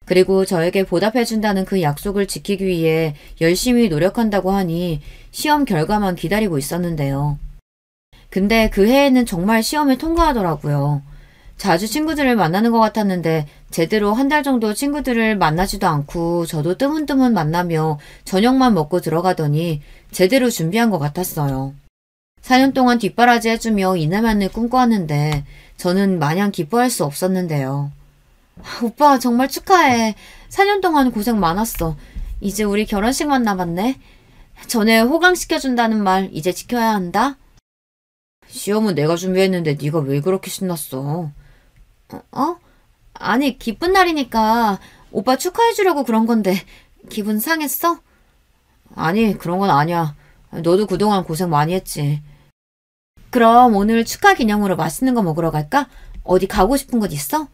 그리고 저에게 보답해준다는 그 약속을 지키기 위해 열심히 노력한다고 하니 시험 결과만 기다리고 있었는데요. 근데 그 해에는 정말 시험을 통과하더라고요. 자주 친구들을 만나는 것 같았는데 제대로 한 달 정도 친구들을 만나지도 않고 저도 뜨문뜨문 만나며 저녁만 먹고 들어가더니 제대로 준비한 것 같았어요. 4년 동안 뒷바라지 해주며 이날만을 꿈꿔왔는데 저는 마냥 기뻐할 수 없었는데요. 오빠 정말 축하해. 4년 동안 고생 많았어. 이제 우리 결혼식만 남았네. 전에 호강시켜준다는 말 이제 지켜야 한다. 시험은 내가 준비했는데 네가 왜 그렇게 신났어? 아니 기쁜 날이니까 오빠 축하해주려고 그런 건데 기분 상했어? 아니 그런 건 아니야. 너도 그동안 고생 많이 했지. 그럼 오늘 축하 기념으로 맛있는 거 먹으러 갈까? 어디 가고 싶은 곳 있어?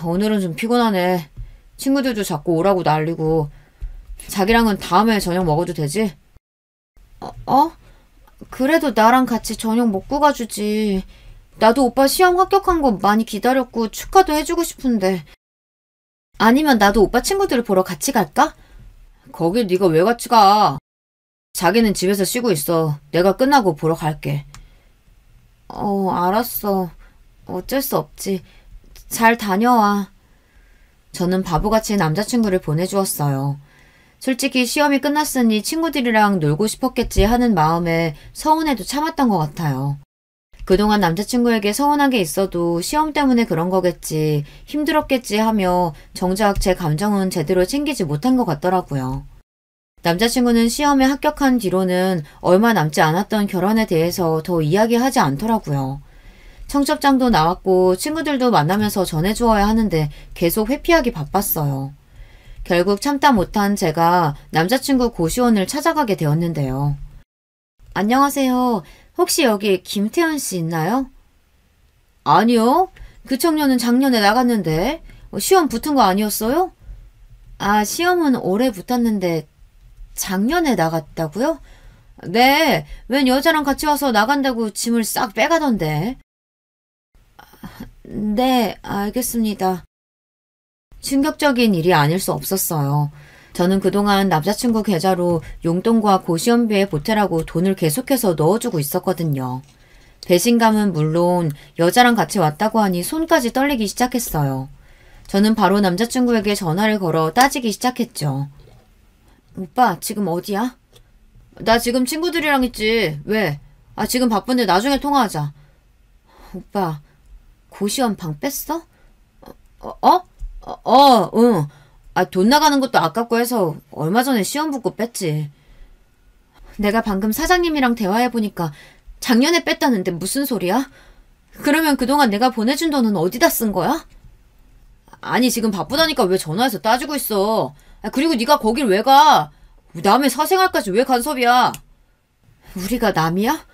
오늘은 좀 피곤하네. 친구들도 자꾸 오라고 난리고. 자기랑은 다음에 저녁 먹어도 되지? 그래도 나랑 같이 저녁 먹고 가주지. 나도 오빠 시험 합격한 거 많이 기다렸고 축하도 해주고 싶은데. 아니면 나도 오빠 친구들을 보러 같이 갈까? 거길 네가 왜 같이 가? 자기는 집에서 쉬고 있어. 내가 끝나고 보러 갈게. 알았어. 어쩔 수 없지. 잘 다녀와. 저는 바보같이 남자친구를 보내주었어요. 솔직히 시험이 끝났으니 친구들이랑 놀고 싶었겠지 하는 마음에 서운해도 참았던 것 같아요. 그동안 남자친구에게 서운한 게 있어도 시험 때문에 그런 거겠지, 힘들었겠지 하며 정작 제 감정은 제대로 챙기지 못한 것 같더라고요. 남자친구는 시험에 합격한 뒤로는 얼마 남지 않았던 결혼에 대해서 더 이야기하지 않더라고요. 청첩장도 나왔고 친구들도 만나면서 전해주어야 하는데 계속 회피하기 바빴어요. 결국 참다 못한 제가 남자친구 고시원을 찾아가게 되었는데요. 안녕하세요. 혹시 여기 김태현 씨 있나요? 아니요. 그 청년은 작년에 나갔는데 시험 붙은 거 아니었어요? 시험은 올해 붙었는데 작년에 나갔다고요? 네. 웬 여자랑 같이 와서 나간다고 짐을 싹 빼가던데. 네, 알겠습니다. 충격적인 일이 아닐 수 없었어요. 저는 그동안 남자친구 계좌로 용돈과 고시원비에 보태라고 돈을 계속해서 넣어주고 있었거든요. 배신감은 물론 여자랑 같이 왔다고 하니 손까지 떨리기 시작했어요. 저는 바로 남자친구에게 전화를 걸어 따지기 시작했죠. 오빠, 지금 어디야? 나 지금 친구들이랑 있지. 왜? 지금 바쁜데 나중에 통화하자. 오빠, 고시원 방 뺐어? 응. 돈 나가는 것도 아깝고 해서 얼마 전에 시험 붙고 뺐지. 내가 방금 사장님이랑 대화해보니까 작년에 뺐다는데 무슨 소리야? 그러면 그동안 내가 보내준 돈은 어디다 쓴 거야? 아니 지금 바쁘다니까 왜 전화해서 따지고 있어. 그리고 네가 거길 왜 가? 남의 사생활까지 왜 간섭이야? 우리가 남이야?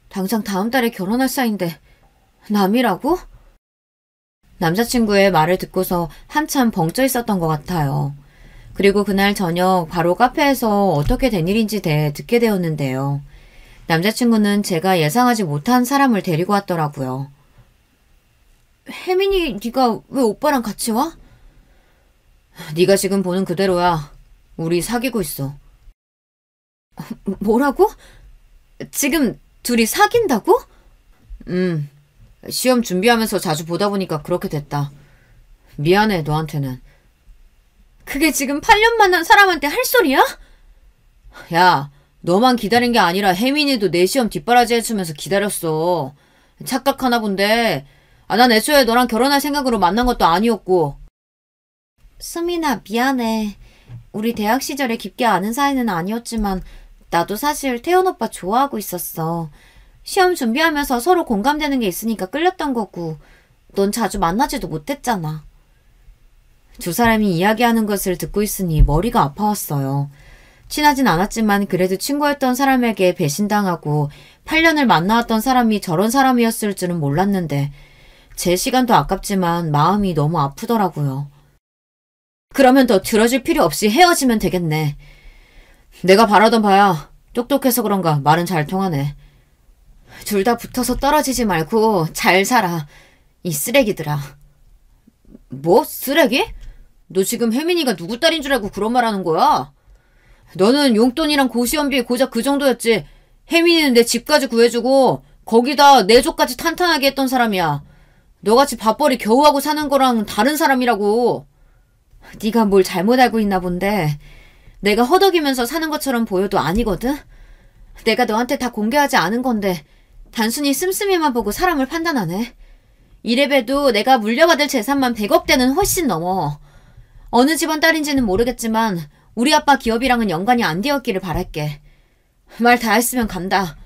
당장 다음 달에 결혼할 사이인데 남이라고? 남자친구의 말을 듣고서 한참 벙쪄 있었던 것 같아요. 그리고 그날 저녁 바로 카페에서 어떻게 된 일인지 듣게 되었는데요. 남자친구는 제가 예상하지 못한 사람을 데리고 왔더라고요. 혜민이 네가 왜 오빠랑 같이 와? 네가 지금 보는 그대로야. 우리 사귀고 있어. 뭐라고? 지금 둘이 사귄다고? 시험 준비하면서 자주 보다 보니까 그렇게 됐다. 미안해, 너한테는. 그게 지금 8년 만난 사람한테 할 소리야? 야, 너만 기다린 게 아니라 혜민이도 내 시험 뒷바라지 해주면서 기다렸어. 착각하나 본데. 난 애초에 너랑 결혼할 생각으로 만난 것도 아니었고. 수민아, 미안해. 우리 대학 시절에 깊게 아는 사이는 아니었지만 나도 사실 태연 오빠 좋아하고 있었어. 시험 준비하면서 서로 공감되는 게 있으니까 끌렸던 거고 넌 자주 만나지도 못했잖아. 두 사람이 이야기하는 것을 듣고 있으니 머리가 아파왔어요. 친하진 않았지만 그래도 친구였던 사람에게 배신당하고 8년을 만나왔던 사람이 저런 사람이었을 줄은 몰랐는데 제 시간도 아깝지만 마음이 너무 아프더라고요. 그러면 더 들어줄 필요 없이 헤어지면 되겠네. 내가 바라던 바야. 똑똑해서 그런가 말은 잘 통하네. 둘 다 붙어서 떨어지지 말고 잘 살아. 이 쓰레기들아. 뭐? 쓰레기? 너 지금 혜민이가 누구 딸인 줄 알고 그런 말 하는 거야? 너는 용돈이랑 고시원비 고작 그 정도였지. 혜민이는 내 집까지 구해주고 거기다 내 조까지 탄탄하게 했던 사람이야. 너같이 밥벌이 겨우 하고 사는 거랑 다른 사람이라고. 네가 뭘 잘못 알고 있나 본데 내가 허덕이면서 사는 것처럼 보여도 아니거든? 내가 너한테 다 공개하지 않은 건데 단순히 씀씀이만 보고 사람을 판단하네. 이래봬도 내가 물려받을 재산만 100억대는 훨씬 넘어. 어느 집안 딸인지는 모르겠지만 우리 아빠 기업이랑은 연관이 안 되었기를 바랄게. 말 다 했으면 간다.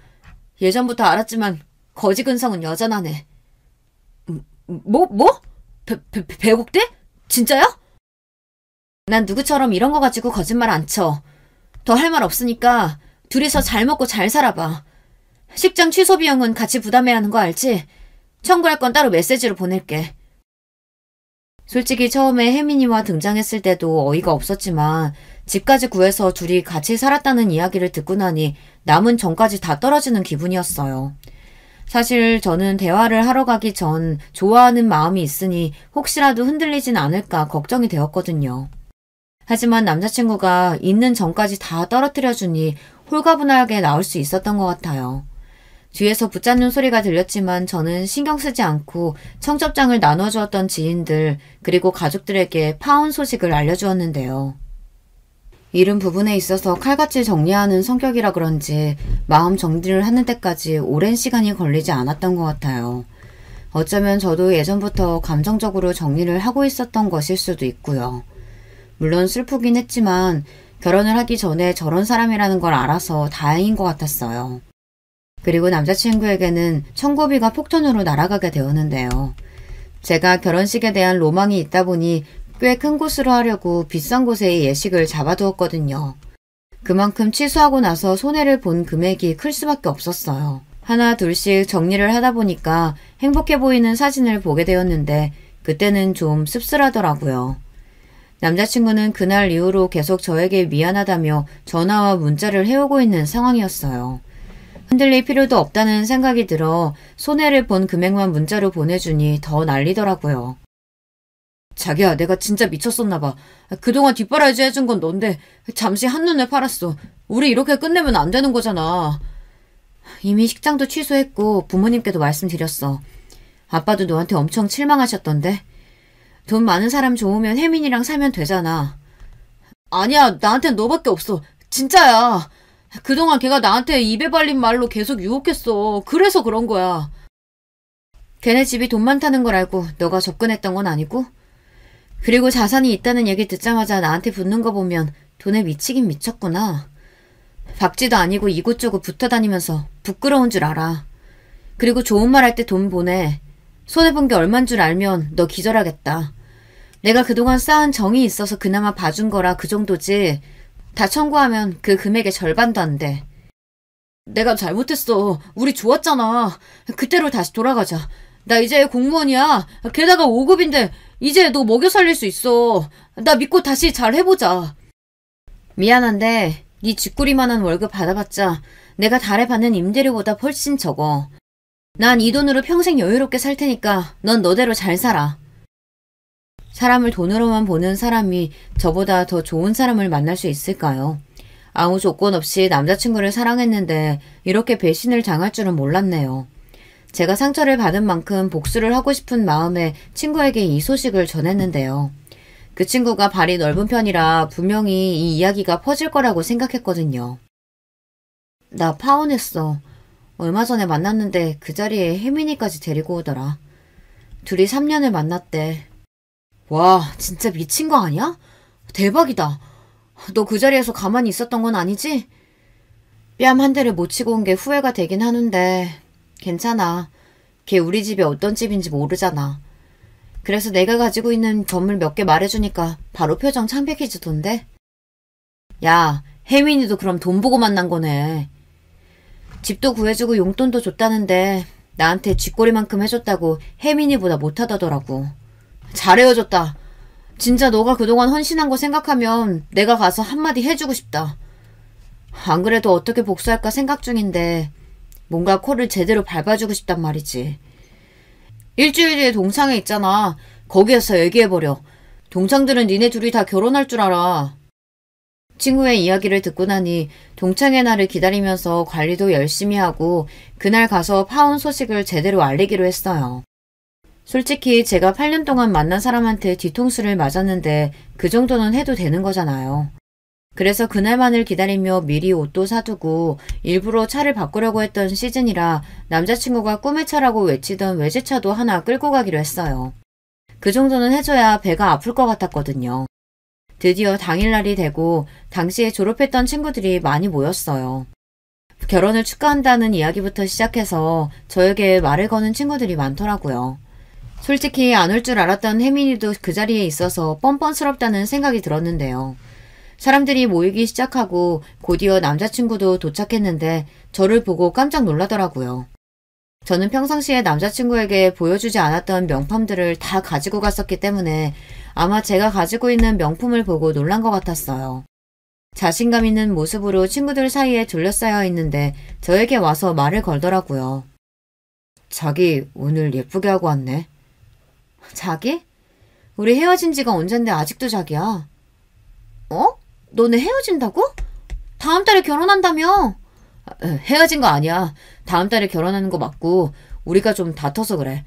예전부터 알았지만 거지 근성은 여전하네. 뭐? 100억대? 진짜야? 난 누구처럼 이런 거 가지고 거짓말 안 쳐. 더 할 말 없으니까 둘이서 잘 먹고 잘 살아봐. 식장 취소 비용은 같이 부담해야 하는 거 알지? 청구할 건 따로 메시지로 보낼게. 솔직히 처음에 혜민이와 등장했을 때도 어이가 없었지만 집까지 구해서 둘이 같이 살았다는 이야기를 듣고 나니 남은 정까지 다 떨어지는 기분이었어요. 사실 저는 대화를 하러 가기 전 좋아하는 마음이 있으니 혹시라도 흔들리진 않을까 걱정이 되었거든요. 하지만 남자친구가 있는 정까지 다 떨어뜨려주니 홀가분하게 나올 수 있었던 것 같아요. 뒤에서 붙잡는 소리가 들렸지만 저는 신경 쓰지 않고 청첩장을 나눠주었던 지인들 그리고 가족들에게 파혼 소식을 알려주었는데요. 이런 부분에 있어서 칼같이 정리하는 성격이라 그런지 마음 정리를 하는 데까지 오랜 시간이 걸리지 않았던 것 같아요. 어쩌면 저도 예전부터 감정적으로 정리를 하고 있었던 것일 수도 있고요. 물론 슬프긴 했지만 결혼을 하기 전에 저런 사람이라는 걸 알아서 다행인 것 같았어요. 그리고 남자친구에게는 청구비가 폭탄으로 날아가게 되었는데요. 제가 결혼식에 대한 로망이 있다 보니 꽤 큰 곳으로 하려고 비싼 곳에 예식을 잡아두었거든요. 그만큼 취소하고 나서 손해를 본 금액이 클 수밖에 없었어요. 하나 둘씩 정리를 하다 보니까 행복해 보이는 사진을 보게 되었는데 그때는 좀 씁쓸하더라고요. 남자친구는 그날 이후로 계속 저에게 미안하다며 전화와 문자를 해오고 있는 상황이었어요. 흔들릴 필요도 없다는 생각이 들어 손해를 본 금액만 문자로 보내주니 더 난리더라고요. 자기야, 내가 진짜 미쳤었나 봐. 그동안 뒷바라지 해준 건 넌데 잠시 한눈에 팔았어. 우리 이렇게 끝내면 안 되는 거잖아. 이미 식장도 취소했고 부모님께도 말씀드렸어. 아빠도 너한테 엄청 실망하셨던데. 돈 많은 사람 좋으면 혜민이랑 살면 되잖아. 아니야, 나한텐 너밖에 없어. 진짜야. 그동안 걔가 나한테 입에 발린 말로 계속 유혹했어. 그래서 그런 거야. 걔네 집이 돈 많다는 걸 알고 너가 접근했던 건 아니고? 그리고 자산이 있다는 얘기 듣자마자 나한테 붙는 거 보면 돈에 미치긴 미쳤구나. 박쥐도 아니고 이곳저곳 붙어다니면서 부끄러운 줄 알아. 그리고 좋은 말 할 때 돈 보내. 손해본 게 얼만 줄 알면 너 기절하겠다. 내가 그동안 쌓은 정이 있어서 그나마 봐준 거라 그 정도지. 다 청구하면 그 금액의 절반도 안 돼. 내가 잘못했어. 우리 좋았잖아. 그때로 다시 돌아가자. 나 이제 공무원이야. 게다가 5급인데 이제 너 먹여 살릴 수 있어. 나 믿고 다시 잘 해보자. 미안한데 네 쥐꼬리만한 월급 받아봤자 내가 달에 받는 임대료보다 훨씬 적어. 난 이 돈으로 평생 여유롭게 살 테니까 넌 너대로 잘 살아. 사람을 돈으로만 보는 사람이 저보다 더 좋은 사람을 만날 수 있을까요? 아무 조건 없이 남자친구를 사랑했는데 이렇게 배신을 당할 줄은 몰랐네요. 제가 상처를 받은 만큼 복수를 하고 싶은 마음에 친구에게 이 소식을 전했는데요. 그 친구가 발이 넓은 편이라 분명히 이 이야기가 퍼질 거라고 생각했거든요. 나 파혼했어. 얼마 전에 만났는데 그 자리에 혜민이까지 데리고 오더라. 둘이 3년을 만났대. 와, 진짜 미친 거 아니야? 대박이다. 너 그 자리에서 가만히 있었던 건 아니지? 뺨 한 대를 못 치고 온 게 후회가 되긴 하는데 괜찮아. 걔 우리 집이 어떤 집인지 모르잖아. 그래서 내가 가지고 있는 건물 몇 개 말해주니까 바로 표정 창백해지던데? 야, 혜민이도 그럼 돈 보고 만난 거네. 집도 구해주고 용돈도 줬다는데 나한테 쥐꼬리만큼 해줬다고 혜민이보다 못하다더라고. 잘 헤어졌다. 진짜 너가 그동안 헌신한 거 생각하면 내가 가서 한마디 해주고 싶다. 안 그래도 어떻게 복수할까 생각 중인데 뭔가 코를 제대로 밟아주고 싶단 말이지. 일주일 뒤에 동창회 있잖아. 거기에서 얘기해버려. 동창들은 니네 둘이 다 결혼할 줄 알아. 친구의 이야기를 듣고 나니 동창회 날을 기다리면서 관리도 열심히 하고 그날 가서 파혼 소식을 제대로 알리기로 했어요. 솔직히 제가 8년 동안 만난 사람한테 뒤통수를 맞았는데 그 정도는 해도 되는 거잖아요. 그래서 그날만을 기다리며 미리 옷도 사두고 일부러 차를 바꾸려고 했던 시즌이라 남자친구가 꿈의 차라고 외치던 외제차도 하나 끌고 가기로 했어요. 그 정도는 해줘야 배가 아플 것 같았거든요. 드디어 당일날이 되고 당시에 졸업했던 친구들이 많이 모였어요. 결혼을 축하한다는 이야기부터 시작해서 저에게 말을 거는 친구들이 많더라고요. 솔직히 안 올 줄 알았던 혜민이도 그 자리에 있어서 뻔뻔스럽다는 생각이 들었는데요. 사람들이 모이기 시작하고 곧이어 남자친구도 도착했는데 저를 보고 깜짝 놀라더라고요. 저는 평상시에 남자친구에게 보여주지 않았던 명품들을 다 가지고 갔었기 때문에 아마 제가 가지고 있는 명품을 보고 놀란 것 같았어요. 자신감 있는 모습으로 친구들 사이에 둘러싸여 있는데 저에게 와서 말을 걸더라고요. 자기 오늘 예쁘게 하고 왔네. 자기? 우리 헤어진 지가 언젠데 아직도 자기야. 어? 너네 헤어진다고? 다음 달에 결혼한다며? 헤어진 거 아니야. 다음 달에 결혼하는 거 맞고 우리가 좀 다퉈서 그래.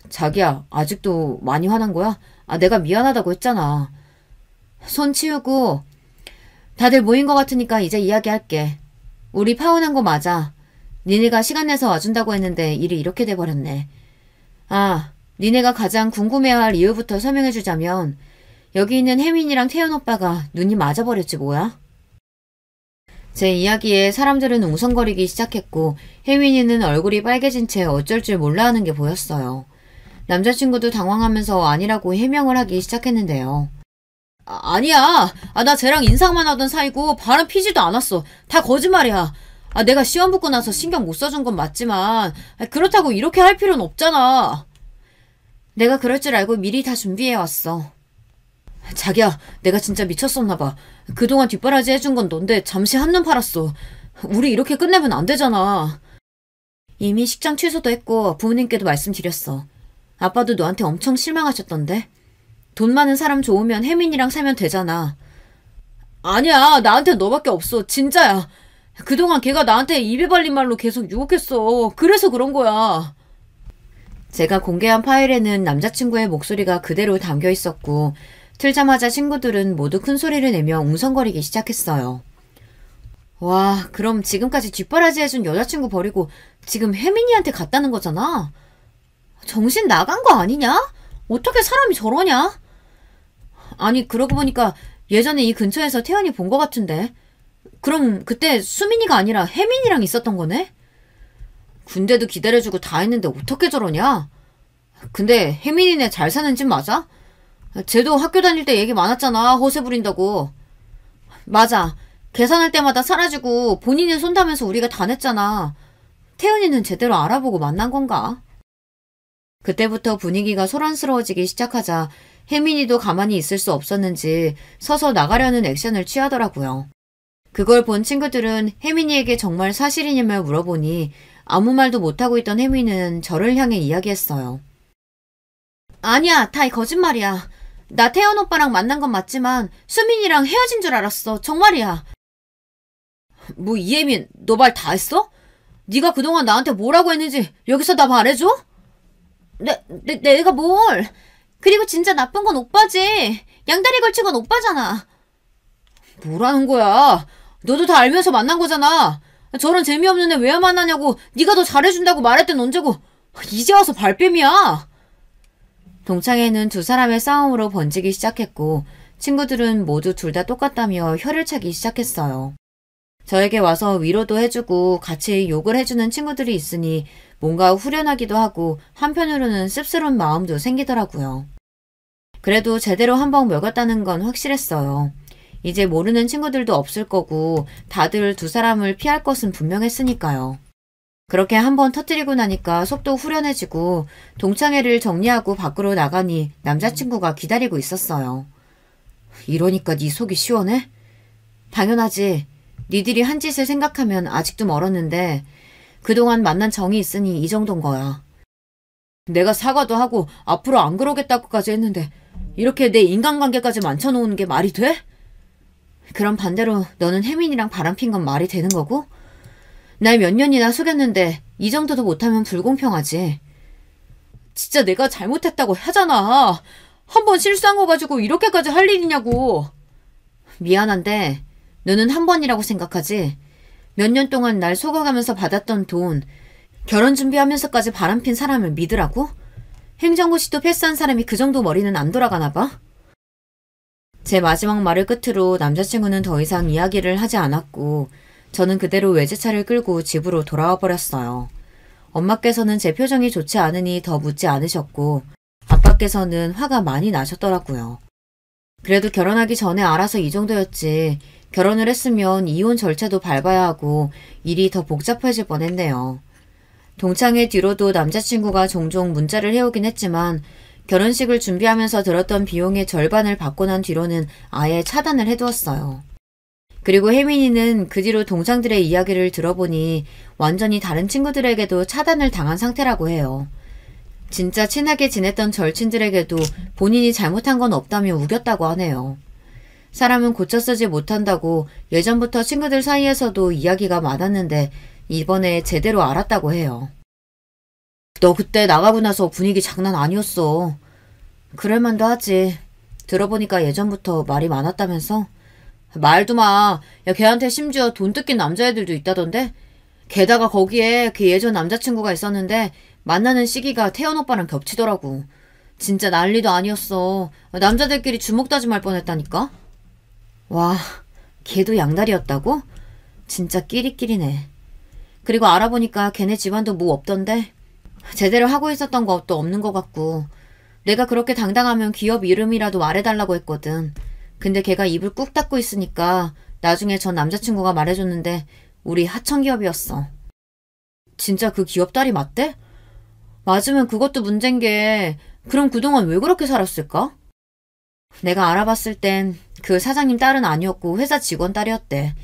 자기야, 아직도 많이 화난 거야? 내가 미안하다고 했잖아. 손 치우고 다들 모인 것 같으니까 이제 이야기할게. 우리 파혼한 거 맞아. 니네가 시간 내서 와준다고 했는데 일이 이렇게 돼버렸네. 니네가 가장 궁금해할 이유부터 설명해주자면 여기 있는 혜민이랑 태연 오빠가 눈이 맞아버렸지 뭐야? 제 이야기에 사람들은 웅성거리기 시작했고 혜민이는 얼굴이 빨개진 채 어쩔 줄 몰라 하는 게 보였어요. 남자친구도 당황하면서 아니라고 해명을 하기 시작했는데요. 아니야. 나 쟤랑 인사만 하던 사이고 바람 피지도 않았어. 다 거짓말이야. 내가 시험 붙고 나서 신경 못 써준 건 맞지만 그렇다고 이렇게 할 필요는 없잖아. 내가 그럴 줄 알고 미리 다 준비해왔어. 자기야, 내가 진짜 미쳤었나봐. 그동안 뒷바라지 해준 건 넌데 잠시 한눈 팔았어. 우리 이렇게 끝내면 안 되잖아. 이미 식장 취소도 했고 부모님께도 말씀드렸어. 아빠도 너한테 엄청 실망하셨던데. 돈 많은 사람 좋으면 혜민이랑 살면 되잖아. 아니야, 나한테 너밖에 없어. 진짜야. 그동안 걔가 나한테 입에 발린 말로 계속 유혹했어. 그래서 그런 거야. 제가 공개한 파일에는 남자친구의 목소리가 그대로 담겨 있었고 틀자마자 친구들은 모두 큰 소리를 내며 웅성거리기 시작했어요. 와, 그럼 지금까지 뒷바라지 해준 여자친구 버리고 지금 혜민이한테 갔다는 거잖아? 정신 나간 거 아니냐? 어떻게 사람이 저러냐? 아니, 그러고 보니까 예전에 이 근처에서 태연이 본 거 같은데. 그럼 그때 수민이가 아니라 혜민이랑 있었던 거네? 군대도 기다려주고 다 했는데 어떻게 저러냐? 근데 혜민이네 잘 사는 집 맞아? 쟤도 학교 다닐 때 얘기 많았잖아. 허세 부린다고. 맞아. 계산할 때마다 사라지고 본인이 손다면서 우리가 다 냈잖아. 태연이는 제대로 알아보고 만난 건가? 그때부터 분위기가 소란스러워지기 시작하자 혜민이도 가만히 있을 수 없었는지 서서 나가려는 액션을 취하더라고요. 그걸 본 친구들은 혜민이에게 정말 사실이냐며 물어보니 아무 말도 못하고 있던 혜민이는 저를 향해 이야기했어요. 아니야, 다 거짓말이야. 나 태연 오빠랑 만난 건 맞지만 수민이랑 헤어진 줄 알았어. 정말이야. 뭐 이혜민, 너 말 다 했어? 네가 그동안 나한테 뭐라고 했는지 여기서 다 말해줘? 내가 뭘. 그리고 진짜 나쁜 건 오빠지. 양다리 걸친 건 오빠잖아. 뭐라는 거야. 너도 다 알면서 만난 거잖아. 저런 재미없는 애 왜 만나냐고 네가 더 잘해준다고 말할 땐 언제고 이제 와서 발뺌이야. 동창회는 두 사람의 싸움으로 번지기 시작했고 친구들은 모두 둘 다 똑같다며 혀를 차기 시작했어요. 저에게 와서 위로도 해주고 같이 욕을 해주는 친구들이 있으니 뭔가 후련하기도 하고 한편으로는 씁쓸한 마음도 생기더라고요. 그래도 제대로 한번 먹였다는 건 확실했어요. 이제 모르는 친구들도 없을 거고 다들 두 사람을 피할 것은 분명했으니까요. 그렇게 한번 터뜨리고 나니까 속도 후련해지고 동창회를 정리하고 밖으로 나가니 남자친구가 기다리고 있었어요. 이러니까 네 속이 시원해? 당연하지. 니들이 한 짓을 생각하면 아직도 멀었는데 그동안 만난 정이 있으니 이 정도인 거야. 내가 사과도 하고 앞으로 안 그러겠다고까지 했는데 이렇게 내 인간관계까지 망쳐놓은 게 말이 돼? 그럼 반대로 너는 혜민이랑 바람핀 건 말이 되는 거고? 날 몇 년이나 속였는데 이 정도도 못하면 불공평하지. 진짜 내가 잘못했다고 하잖아. 한 번 실수한 거 가지고 이렇게까지 할 일이냐고. 미안한데 너는 한 번이라고 생각하지? 몇 년 동안 날 속아가면서 받았던 돈, 결혼 준비하면서까지 바람핀 사람을 믿으라고? 행정고시도 패스한 사람이 그 정도 머리는 안 돌아가나 봐? 제 마지막 말을 끝으로 남자친구는 더 이상 이야기를 하지 않았고 저는 그대로 외제차를 끌고 집으로 돌아와 버렸어요. 엄마께서는 제 표정이 좋지 않으니 더 묻지 않으셨고 아빠께서는 화가 많이 나셨더라고요. 그래도 결혼하기 전에 알아서 이 정도였지 결혼을 했으면 이혼 절차도 밟아야 하고 일이 더 복잡해질 뻔했네요. 동창회 뒤로도 남자친구가 종종 문자를 해오긴 했지만 결혼식을 준비하면서 들었던 비용의 절반을 받고 난 뒤로는 아예 차단을 해두었어요. 그리고 혜민이는 그 뒤로 동창들의 이야기를 들어보니 완전히 다른 친구들에게도 차단을 당한 상태라고 해요. 진짜 친하게 지냈던 절친들에게도 본인이 잘못한 건 없다며 우겼다고 하네요. 사람은 고쳐 쓰지 못한다고 예전부터 친구들 사이에서도 이야기가 많았는데 이번에 제대로 알았다고 해요. 너 그때 나가고 나서 분위기 장난 아니었어. 그럴만도 하지. 들어보니까 예전부터 말이 많았다면서? 말도 마. 야, 걔한테 심지어 돈 뜯긴 남자애들도 있다던데? 게다가 거기에 걔 예전 남자친구가 있었는데 만나는 시기가 태연 오빠랑 겹치더라고. 진짜 난리도 아니었어. 남자들끼리 주먹 다짐할 뻔했다니까? 와, 걔도 양다리였다고? 진짜 끼리끼리네. 그리고 알아보니까 걔네 집안도 뭐 없던데? 제대로 하고 있었던 것도 없는 것 같고 내가 그렇게 당당하면 기업 이름이라도 말해달라고 했거든. 근데 걔가 입을 꾹 닫고 있으니까 나중에 전 남자친구가 말해줬는데 우리 하청기업이었어. 진짜 그 기업 딸이 맞대? 맞으면 그것도 문제인 게 그럼 그동안 왜 그렇게 살았을까? 내가 알아봤을 땐 그 사장님 딸은 아니었고 회사 직원 딸이었대.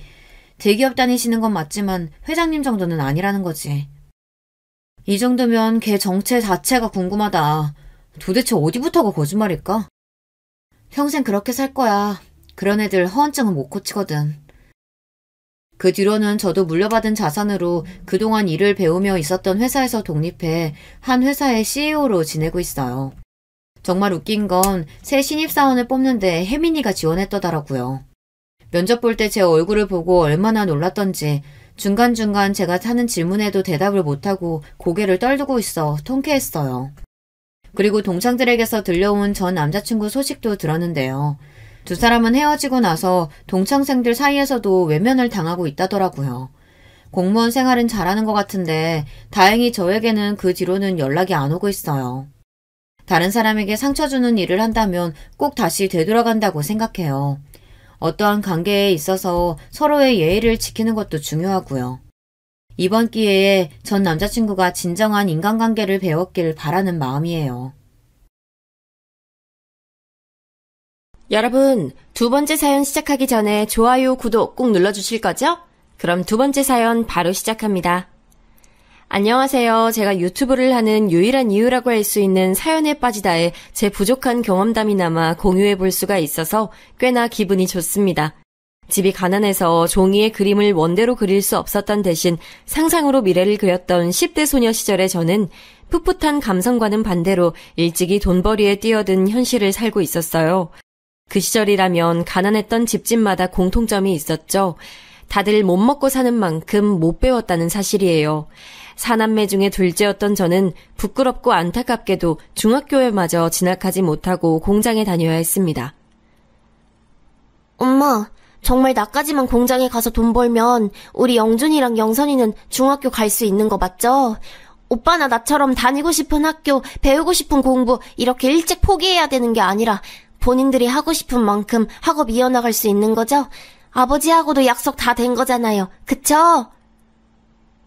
대기업 다니시는 건 맞지만 회장님 정도는 아니라는 거지. 이 정도면 걔 정체 자체가 궁금하다. 도대체 어디부터가 거짓말일까? 평생 그렇게 살 거야. 그런 애들 허언증은 못 고치거든. 그 뒤로는 저도 물려받은 자산으로 그동안 일을 배우며 있었던 회사에서 독립해 한 회사의 CEO로 지내고 있어요. 정말 웃긴 건 새 신입사원을 뽑는데 혜민이가 지원했더라고요. 면접 볼 때 제 얼굴을 보고 얼마나 놀랐던지 중간중간 제가 하는 질문에도 대답을 못하고 고개를 떨구고 있어 통쾌했어요. 그리고 동창들에게서 들려온 전 남자친구 소식도 들었는데요. 두 사람은 헤어지고 나서 동창생들 사이에서도 외면을 당하고 있다더라고요. 공무원 생활은 잘하는 것 같은데 다행히 저에게는 그 뒤로는 연락이 안 오고 있어요. 다른 사람에게 상처 주는 일을 한다면 꼭 다시 되돌아간다고 생각해요. 어떠한 관계에 있어서 서로의 예의를 지키는 것도 중요하고요. 이번 기회에 전 남자친구가 진정한 인간관계를 배웠길 바라는 마음이에요. 여러분, 두 번째 사연 시작하기 전에 좋아요, 구독 꼭 눌러주실 거죠? 그럼 두 번째 사연 바로 시작합니다. 안녕하세요. 제가 유튜브를 하는 유일한 이유라고 할 수 있는 사연에 빠지다에 제 부족한 경험담이나마 공유해 볼 수가 있어서 꽤나 기분이 좋습니다. 집이 가난해서 종이에 그림을 원대로 그릴 수 없었던 대신 상상으로 미래를 그렸던 10대 소녀 시절의 저는 풋풋한 감성과는 반대로 일찍이 돈벌이에 뛰어든 현실을 살고 있었어요. 그 시절이라면 가난했던 집집마다 공통점이 있었죠. 다들 못 먹고 사는 만큼 못 배웠다는 사실이에요. 사남매 중에 둘째였던 저는 부끄럽고 안타깝게도 중학교에마저 진학하지 못하고 공장에 다녀야 했습니다. 엄마, 정말 나까지만 공장에 가서 돈 벌면 우리 영준이랑 영선이는 중학교 갈 수 있는 거 맞죠? 오빠나 나처럼 다니고 싶은 학교, 배우고 싶은 공부 이렇게 일찍 포기해야 되는 게 아니라 본인들이 하고 싶은 만큼 학업 이어나갈 수 있는 거죠? 아버지하고도 약속 다 된 거잖아요. 그쵸?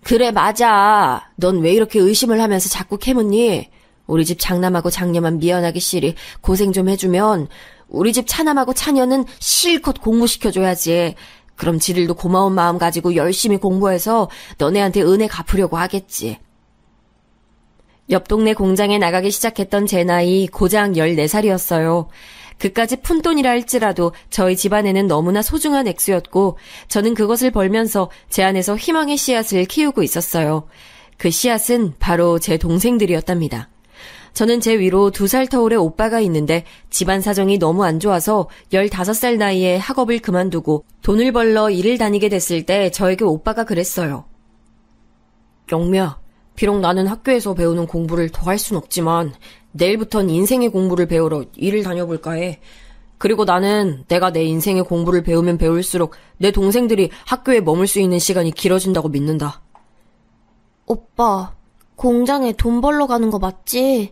그래, 맞아. 넌 왜 이렇게 의심을 하면서 자꾸 캐묻니? 우리 집 장남하고 장녀만 미안하기 싫이 고생 좀 해주면 우리 집 차남하고 차녀는 실컷 공부시켜줘야지. 그럼 지들도 고마운 마음 가지고 열심히 공부해서 너네한테 은혜 갚으려고 하겠지. 옆 동네 공장에 나가기 시작했던 제 나이 고작 14살이었어요. 그까지 푼돈이라 할지라도 저희 집안에는 너무나 소중한 액수였고 저는 그것을 벌면서 제 안에서 희망의 씨앗을 키우고 있었어요. 그 씨앗은 바로 제 동생들이었답니다. 저는 제 위로 2살 터울의 오빠가 있는데 집안 사정이 너무 안 좋아서 15살 나이에 학업을 그만두고 돈을 벌러 일을 다니게 됐을 때 저에게 오빠가 그랬어요. 영미야, 비록 나는 학교에서 배우는 공부를 더 할 순 없지만 내일부턴 인생의 공부를 배우러 일을 다녀볼까 해. 그리고 나는 내가 내 인생의 공부를 배우면 배울수록 내 동생들이 학교에 머물 수 있는 시간이 길어진다고 믿는다. 오빠, 공장에 돈 벌러 가는 거 맞지?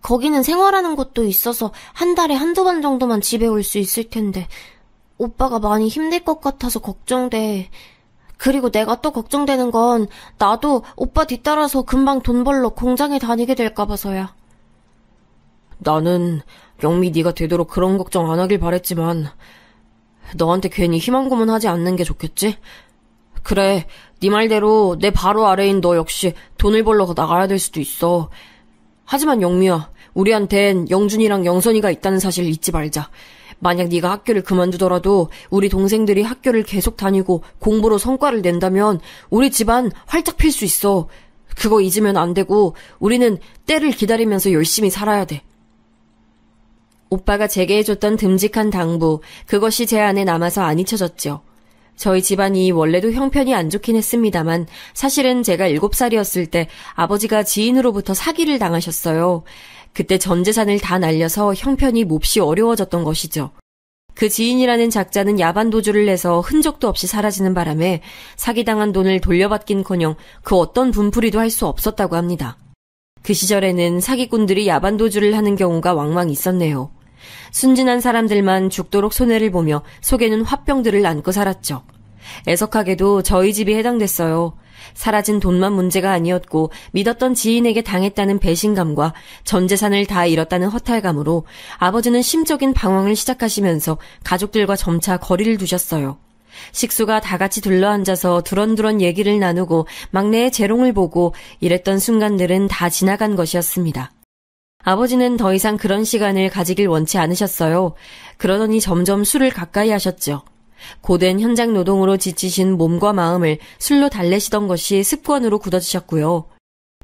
거기는 생활하는 것도 있어서 한 달에 한두 번 정도만 집에 올 수 있을 텐데 오빠가 많이 힘들 것 같아서 걱정돼. 그리고 내가 또 걱정되는 건 나도 오빠 뒤따라서 금방 돈 벌러 공장에 다니게 될까 봐서야. 나는 영미 네가 되도록 그런 걱정 안 하길 바랬지만 너한테 괜히 희망 고문하지 않는 게 좋겠지? 그래, 네 말대로 내 바로 아래인 너 역시 돈을 벌러 나가야 될 수도 있어. 하지만 영미야, 우리한텐 영준이랑 영선이가 있다는 사실 잊지 말자. 만약 네가 학교를 그만두더라도 우리 동생들이 학교를 계속 다니고 공부로 성과를 낸다면 우리 집안 활짝 필 수 있어. 그거 잊으면 안 되고 우리는 때를 기다리면서 열심히 살아야 돼. 오빠가 제게 해줬던 듬직한 당부, 그것이 제 안에 남아서 안 잊혀졌죠. 저희 집안이 원래도 형편이 안 좋긴 했습니다만 사실은 제가 7살이었을 때 아버지가 지인으로부터 사기를 당하셨어요. 그때 전 재산을 다 날려서 형편이 몹시 어려워졌던 것이죠. 그 지인이라는 작자는 야반도주를 내서 흔적도 없이 사라지는 바람에 사기당한 돈을 돌려받긴커녕 그 어떤 분풀이도 할 수 없었다고 합니다. 그 시절에는 사기꾼들이 야반도주를 하는 경우가 왕왕 있었네요. 순진한 사람들만 죽도록 손해를 보며 속에는 화병들을 안고 살았죠. 애석하게도 저희 집이 해당됐어요. 사라진 돈만 문제가 아니었고 믿었던 지인에게 당했다는 배신감과 전 재산을 다 잃었다는 허탈감으로 아버지는 심적인 방황을 시작하시면서 가족들과 점차 거리를 두셨어요. 식수가 다 같이 둘러앉아서 두런두런 얘기를 나누고 막내의 재롱을 보고 이랬던 순간들은 다 지나간 것이었습니다. 아버지는 더 이상 그런 시간을 가지길 원치 않으셨어요. 그러더니 점점 술을 가까이 하셨죠. 고된 현장 노동으로 지치신 몸과 마음을 술로 달래시던 것이 습관으로 굳어지셨고요.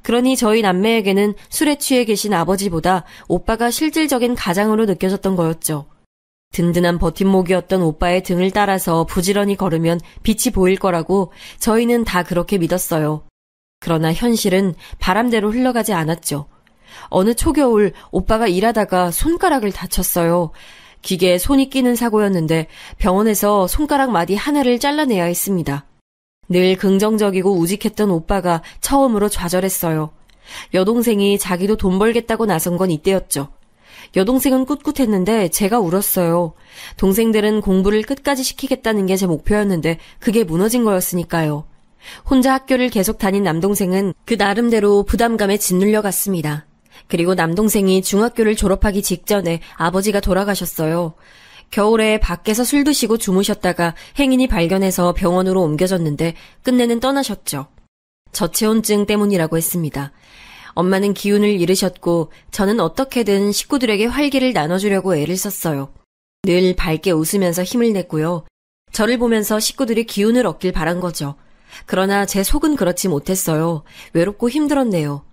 그러니 저희 남매에게는 술에 취해 계신 아버지보다 오빠가 실질적인 가장으로 느껴졌던 거였죠. 든든한 버팀목이었던 오빠의 등을 따라서 부지런히 걸으면 빛이 보일 거라고 저희는 다 그렇게 믿었어요. 그러나 현실은 바람대로 흘러가지 않았죠. 어느 초겨울 오빠가 일하다가 손가락을 다쳤어요. 기계에 손이 끼는 사고였는데 병원에서 손가락 마디 하나를 잘라내야 했습니다. 늘 긍정적이고 우직했던 오빠가 처음으로 좌절했어요. 여동생이 자기도 돈 벌겠다고 나선 건 이때였죠. 여동생은 꿋꿋했는데 제가 울었어요. 동생들은 공부를 끝까지 시키겠다는 게 제 목표였는데 그게 무너진 거였으니까요. 혼자 학교를 계속 다닌 남동생은 그 나름대로 부담감에 짓눌려 갔습니다. 그리고 남동생이 중학교를 졸업하기 직전에 아버지가 돌아가셨어요. 겨울에 밖에서 술 드시고 주무셨다가 행인이 발견해서 병원으로 옮겨졌는데 끝내는 떠나셨죠. 저체온증 때문이라고 했습니다. 엄마는 기운을 잃으셨고 저는 어떻게든 식구들에게 활기를 나눠주려고 애를 썼어요. 늘 밝게 웃으면서 힘을 냈고요. 저를 보면서 식구들이 기운을 얻길 바란 거죠. 그러나 제 속은 그렇지 못했어요. 외롭고 힘들었네요.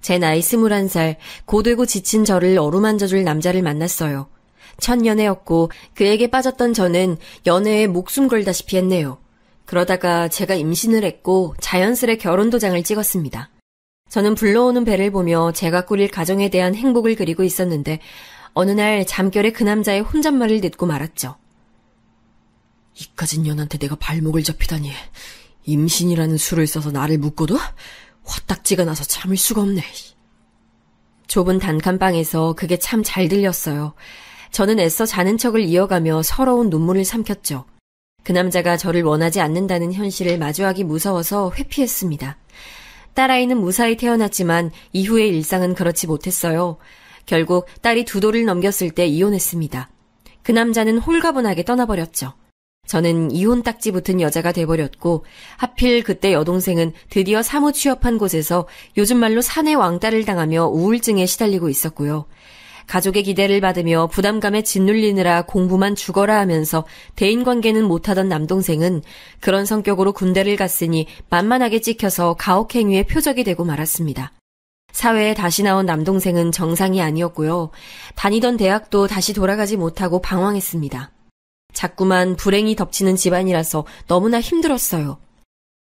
제 나이 21살, 고되고 지친 저를 어루만져줄 남자를 만났어요. 첫 연애였고 그에게 빠졌던 저는 연애에 목숨 걸다시피 했네요. 그러다가 제가 임신을 했고 자연스레 결혼 도장을 찍었습니다. 저는 불러오는 배를 보며 제가 꾸릴 가정에 대한 행복을 그리고 있었는데 어느 날 잠결에 그 남자의 혼잣말을 듣고 말았죠. 이까진 년한테 내가 발목을 잡히다니. 임신이라는 수를 써서 나를 묶어도 화딱지가 나서 참을 수가 없네. 좁은 단칸방에서 그게 참 잘 들렸어요. 저는 애써 자는 척을 이어가며 서러운 눈물을 삼켰죠. 그 남자가 저를 원하지 않는다는 현실을 마주하기 무서워서 회피했습니다. 딸아이는 무사히 태어났지만 이후의 일상은 그렇지 못했어요. 결국 딸이 2돌을 넘겼을 때 이혼했습니다. 그 남자는 홀가분하게 떠나버렸죠. 저는 이혼 딱지 붙은 여자가 돼버렸고 하필 그때 여동생은 드디어 사무 취업한 곳에서 요즘 말로 사내 왕따를 당하며 우울증에 시달리고 있었고요. 가족의 기대를 받으며 부담감에 짓눌리느라 공부만 죽어라 하면서 대인관계는 못하던 남동생은 그런 성격으로 군대를 갔으니 만만하게 찍혀서 가혹행위의 표적이 되고 말았습니다. 사회에 다시 나온 남동생은 정상이 아니었고요. 다니던 대학도 다시 돌아가지 못하고 방황했습니다. 자꾸만 불행이 덮치는 집안이라서 너무나 힘들었어요.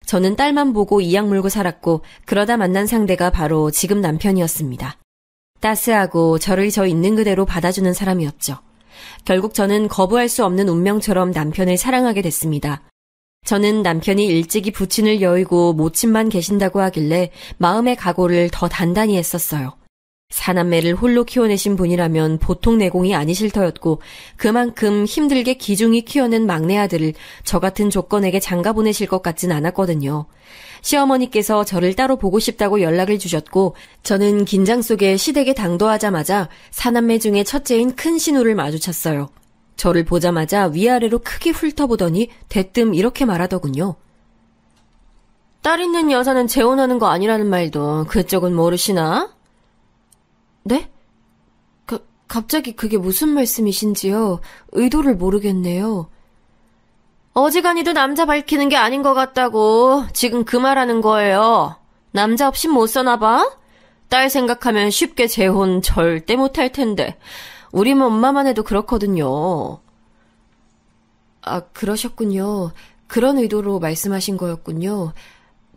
저는 딸만 보고 이악 물고 살았고 그러다 만난 상대가 바로 지금 남편이었습니다. 따스하고 저를 저 있는 그대로 받아주는 사람이었죠. 결국 저는 거부할 수 없는 운명처럼 남편을 사랑하게 됐습니다. 저는 남편이 일찍이 부친을 여의고 모친만 계신다고 하길래 마음의 각오를 더 단단히 했었어요. 사남매를 홀로 키워내신 분이라면 보통 내공이 아니실 터였고 그만큼 힘들게 기중이 키워낸 막내 아들을 저 같은 조건에게 장가 보내실 것 같진 않았거든요. 시어머니께서 저를 따로 보고 싶다고 연락을 주셨고 저는 긴장 속에 시댁에 당도하자마자 사남매 중에 첫째인 큰 신우를 마주쳤어요. 저를 보자마자 위아래로 크게 훑어보더니 대뜸 이렇게 말하더군요. 딸 있는 여자는 재혼하는 거 아니라는 말도 그쪽은 모르시나? 네? 갑자기 그게 무슨 말씀이신지요? 의도를 모르겠네요. 어지간히도 남자 밝히는 게 아닌 것 같다고 지금 그 말하는 거예요. 남자 없이 못 사나 봐? 딸 생각하면 쉽게 재혼 절대 못할 텐데 우리 엄마만 해도 그렇거든요. 아, 그러셨군요. 그런 의도로 말씀하신 거였군요.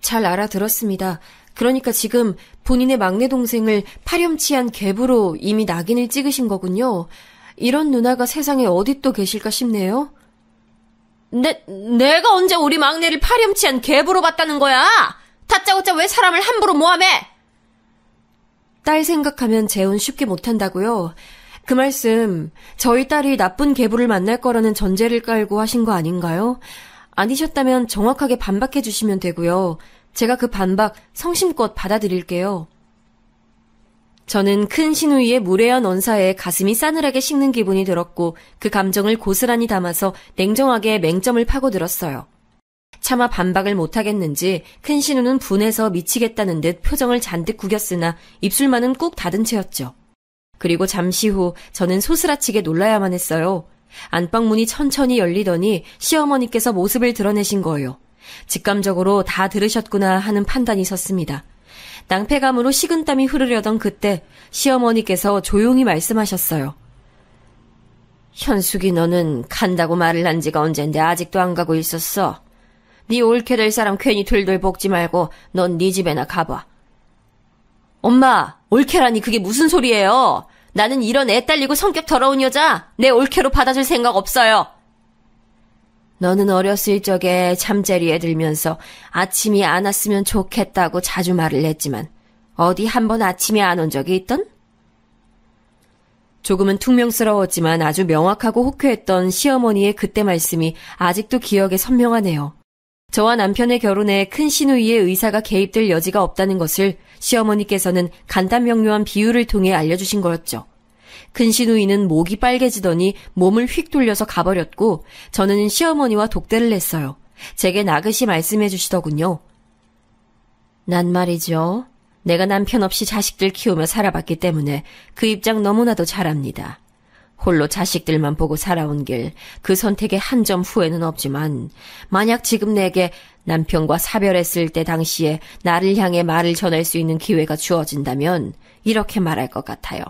잘 알아들었습니다. 그러니까 지금 본인의 막내 동생을 파렴치한 갭으로 이미 낙인을 찍으신 거군요. 이런 누나가 세상에 어디 또 계실까 싶네요. 내가 언제 우리 막내를 파렴치한 갭으로 봤다는 거야? 다짜고짜 왜 사람을 함부로 모함해? 딸 생각하면 재혼 쉽게 못한다고요? 그 말씀 저희 딸이 나쁜 계부를 만날 거라는 전제를 깔고 하신 거 아닌가요? 아니셨다면 정확하게 반박해 주시면 되고요. 제가 그 반박 성심껏 받아들일게요. 저는 큰 신우이의 무례한 언사에 가슴이 싸늘하게 식는 기분이 들었고 그 감정을 고스란히 담아서 냉정하게 맹점을 파고들었어요. 차마 반박을 못하겠는지 큰 신우는 분해서 미치겠다는 듯 표정을 잔뜩 구겼으나 입술만은 꾹 닫은 채였죠. 그리고 잠시 후 저는 소스라치게 놀라야만 했어요. 안방문이 천천히 열리더니 시어머니께서 모습을 드러내신 거예요. 직감적으로 다 들으셨구나 하는 판단이 섰습니다. 낭패감으로 식은땀이 흐르려던 그때 시어머니께서 조용히 말씀하셨어요. 현숙이 너는 간다고 말을 한 지가 언젠데 아직도 안 가고 있었어. 네 옳게 될 사람 괜히 둘둘 볶지 말고 넌 네 집에나 가봐. 엄마, 옳게라니 그게 무슨 소리예요? 나는 이런 애 딸리고 성격 더러운 여자 내 옳게로 받아줄 생각 없어요. 너는 어렸을 적에 잠자리에 들면서 아침이 안 왔으면 좋겠다고 자주 말을 했지만 어디 한번 아침이 안 온 적이 있던? 조금은 퉁명스러웠지만 아주 명확하고 호쾌했던 시어머니의 그때 말씀이 아직도 기억에 선명하네요. 저와 남편의 결혼에 큰 시누이의 의사가 개입될 여지가 없다는 것을 시어머니께서는 간단명료한 비유를 통해 알려주신 거였죠. 큰 시누이는 목이 빨개지더니 몸을 휙 돌려서 가버렸고 저는 시어머니와 독대를 했어요. 제게 나긋이 말씀해 주시더군요. 난 말이죠. 내가 남편 없이 자식들 키우며 살아봤기 때문에 그 입장 너무나도 잘 압니다. 홀로 자식들만 보고 살아온 길, 그 선택에 한 점 후회는 없지만 만약 지금 내게 남편과 사별했을 때 당시에 나를 향해 말을 전할 수 있는 기회가 주어진다면 이렇게 말할 것 같아요.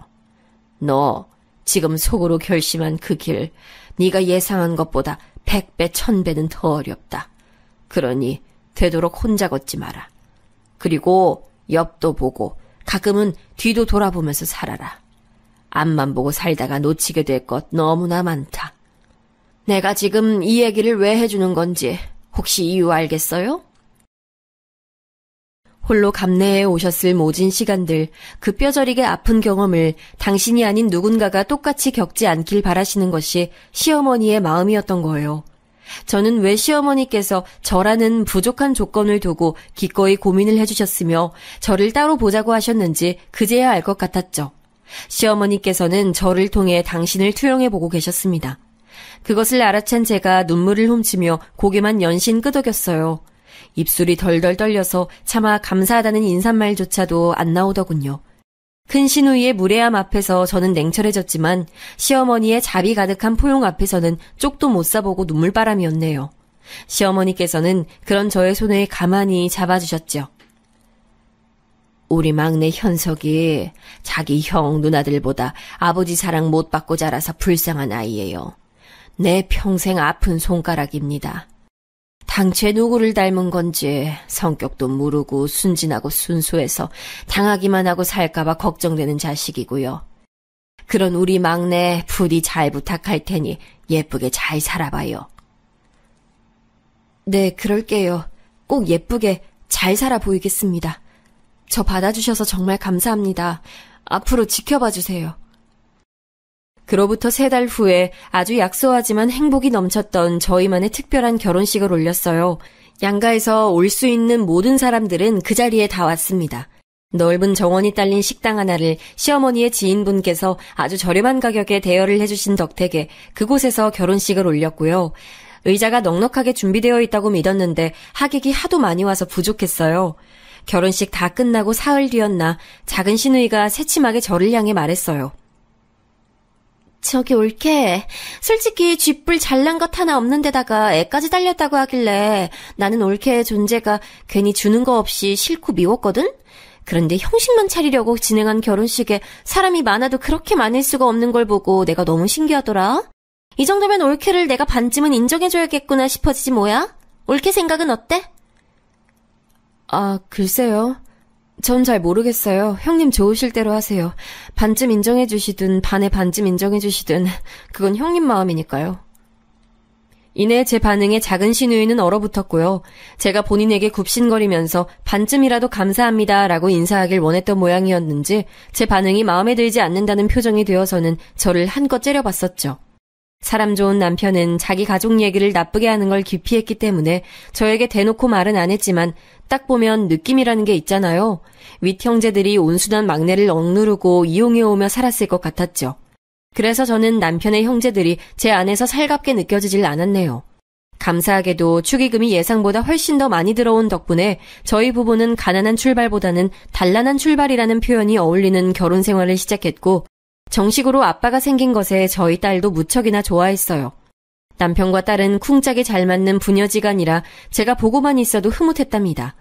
너 지금 속으로 결심한 그 길, 네가 예상한 것보다 100배, 1000배는 더 어렵다. 그러니 되도록 혼자 걷지 마라. 그리고 옆도 보고 가끔은 뒤도 돌아보면서 살아라. 앞만 보고 살다가 놓치게 될 것 너무나 많다. 내가 지금 이 얘기를 왜 해주는 건지 혹시 이유 알겠어요? 홀로 감내해 오셨을 모진 시간들, 그 뼈저리게 아픈 경험을 당신이 아닌 누군가가 똑같이 겪지 않길 바라시는 것이 시어머니의 마음이었던 거예요. 저는 왜 시어머니께서 저라는 부족한 조건을 두고 기꺼이 고민을 해주셨으며 저를 따로 보자고 하셨는지 그제야 알 것 같았죠. 시어머니께서는 저를 통해 당신을 투영해보고 계셨습니다. 그것을 알아챈 제가 눈물을 훔치며 고개만 연신 끄덕였어요. 입술이 덜덜 떨려서 차마 감사하다는 인사말조차도 안 나오더군요. 큰 시누이의 무례함 앞에서 저는 냉철해졌지만 시어머니의 자비 가득한 포용 앞에서는 쪽도 못 쏴보고 눈물바람이었네요. 시어머니께서는 그런 저의 손을 가만히 잡아주셨죠. 우리 막내 현석이 자기 형 누나들보다 아버지 사랑 못 받고 자라서 불쌍한 아이예요. 내 평생 아픈 손가락입니다. 당최 누구를 닮은 건지 성격도 무르고 순진하고 순수해서 당하기만 하고 살까봐 걱정되는 자식이고요. 그런 우리 막내 부디 잘 부탁할 테니 예쁘게 잘 살아봐요. 네, 그럴게요. 꼭 예쁘게 잘 살아 보이겠습니다. 저 받아주셔서 정말 감사합니다. 앞으로 지켜봐 주세요. 그로부터 3달 후에 아주 약소하지만 행복이 넘쳤던 저희만의 특별한 결혼식을 올렸어요. 양가에서 올 수 있는 모든 사람들은 그 자리에 다 왔습니다. 넓은 정원이 딸린 식당 하나를 시어머니의 지인분께서 아주 저렴한 가격에 대여를 해주신 덕택에 그곳에서 결혼식을 올렸고요. 의자가 넉넉하게 준비되어 있다고 믿었는데 하객이 하도 많이 와서 부족했어요. 결혼식 다 끝나고 사흘 뒤였나 작은 시누이가 새침하게 저를 향해 말했어요. 저기 올케, 솔직히 쥐뿔 잘난 것 하나 없는 데다가 애까지 달렸다고 하길래 나는 올케의 존재가 괜히 주는 거 없이 싫고 미웠거든? 그런데 형식만 차리려고 진행한 결혼식에 사람이 많아도 그렇게 많을 수가 없는 걸 보고 내가 너무 신기하더라. 이 정도면 올케를 내가 반쯤은 인정해줘야겠구나 싶어지지 뭐야? 올케 생각은 어때? 아, 글쎄요. 전 잘 모르겠어요. 형님 좋으실 대로 하세요. 반쯤 인정해주시든 반에 반쯤 인정해주시든 그건 형님 마음이니까요. 이내 제 반응에 작은 시누이는 얼어붙었고요. 제가 본인에게 굽신거리면서 반쯤이라도 감사합니다라고 인사하길 원했던 모양이었는지 제 반응이 마음에 들지 않는다는 표정이 되어서는 저를 한껏 째려봤었죠. 사람 좋은 남편은 자기 가족 얘기를 나쁘게 하는 걸 기피했기 때문에 저에게 대놓고 말은 안 했지만 딱 보면 느낌이라는 게 있잖아요. 윗 형제들이 온순한 막내를 억누르고 이용해오며 살았을 것 같았죠. 그래서 저는 남편의 형제들이 제 안에서 살갑게 느껴지질 않았네요. 감사하게도 축의금이 예상보다 훨씬 더 많이 들어온 덕분에 저희 부부는 가난한 출발보다는 단란한 출발이라는 표현이 어울리는 결혼 생활을 시작했고 정식으로 아빠가 생긴 것에 저희 딸도 무척이나 좋아했어요. 남편과 딸은 쿵짝이 잘 맞는 부녀지간이라 제가 보고만 있어도 흐뭇했답니다.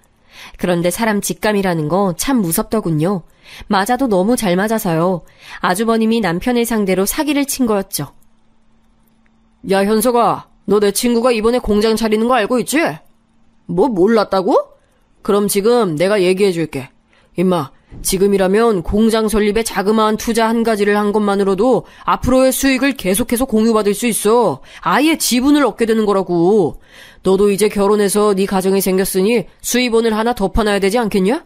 그런데 사람 직감이라는 거 참 무섭더군요. 맞아도 너무 잘 맞아서요. 아주버님이 남편을 상대로 사기를 친 거였죠. 야, 현석아, 너 내 친구가 이번에 공장 차리는 거 알고 있지? 뭐 몰랐다고? 그럼 지금 내가 얘기해줄게. 임마, 지금이라면 공장 설립에 자그마한 투자 한 가지를 한 것만으로도 앞으로의 수익을 계속해서 공유받을 수 있어. 아예 지분을 얻게 되는 거라고. 너도 이제 결혼해서 네 가정이 생겼으니 수입원을 하나 더 파놔야 되지 않겠냐?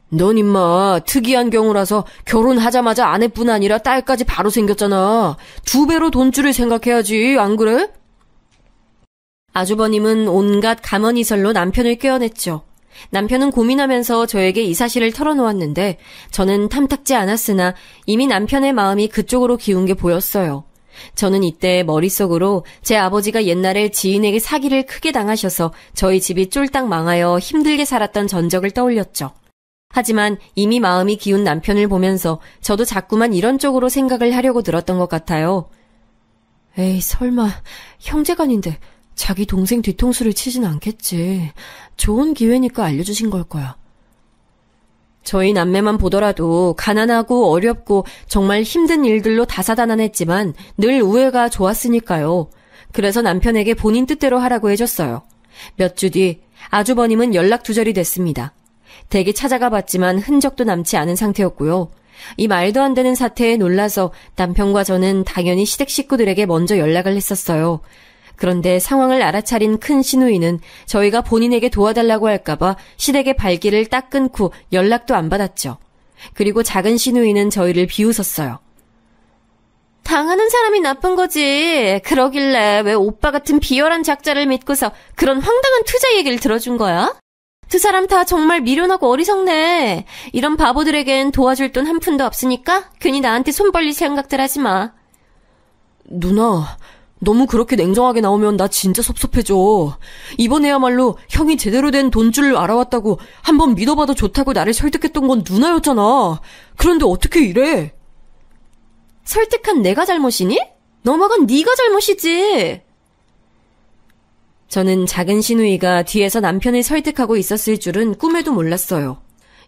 넌 임마 특이한 경우라서 결혼하자마자 아내뿐 아니라 딸까지 바로 생겼잖아. 2배로 돈줄을 생각해야지, 안 그래? 아주버님은 온갖 감언이설로 남편을 꿰어냈죠. 남편은 고민하면서 저에게 이 사실을 털어놓았는데 저는 탐탁지 않았으나 이미 남편의 마음이 그쪽으로 기운 게 보였어요. 저는 이때 머릿속으로 제 아버지가 옛날에 지인에게 사기를 크게 당하셔서 저희 집이 쫄딱 망하여 힘들게 살았던 전적을 떠올렸죠. 하지만 이미 마음이 기운 남편을 보면서 저도 자꾸만 이런 쪽으로 생각을 하려고 들었던 것 같아요. 에이, 설마 형제간인데 자기 동생 뒤통수를 치진 않겠지. 좋은 기회니까 알려주신 걸 거야. 저희 남매만 보더라도 가난하고 어렵고 정말 힘든 일들로 다사다난했지만 늘 우애가 좋았으니까요. 그래서 남편에게 본인 뜻대로 하라고 해줬어요. 몇 주 뒤 아주버님은 연락 두절이 됐습니다. 댁에 찾아가 봤지만 흔적도 남지 않은 상태였고요. 이 말도 안 되는 사태에 놀라서 남편과 저는 당연히 시댁 식구들에게 먼저 연락을 했었어요. 그런데 상황을 알아차린 큰 시누이는 저희가 본인에게 도와달라고 할까봐 시댁의 발길을 딱 끊고 연락도 안 받았죠. 그리고 작은 시누이는 저희를 비웃었어요. 당하는 사람이 나쁜 거지. 그러길래 왜 오빠 같은 비열한 작자를 믿고서 그런 황당한 투자 얘기를 들어준 거야? 두 사람 다 정말 미련하고 어리석네. 이런 바보들에겐 도와줄 돈 한 푼도 없으니까 괜히 나한테 손 벌릴 생각들 하지 마. 누나, 너무 그렇게 냉정하게 나오면 나 진짜 섭섭해져. 이번에야말로 형이 제대로 된 돈줄을 알아왔다고 한번 믿어봐도 좋다고 나를 설득했던 건 누나였잖아. 그런데 어떻게 이래? 설득한 내가 잘못이니? 넘어간 네가 잘못이지. 저는 작은 시누이가 뒤에서 남편을 설득하고 있었을 줄은 꿈에도 몰랐어요.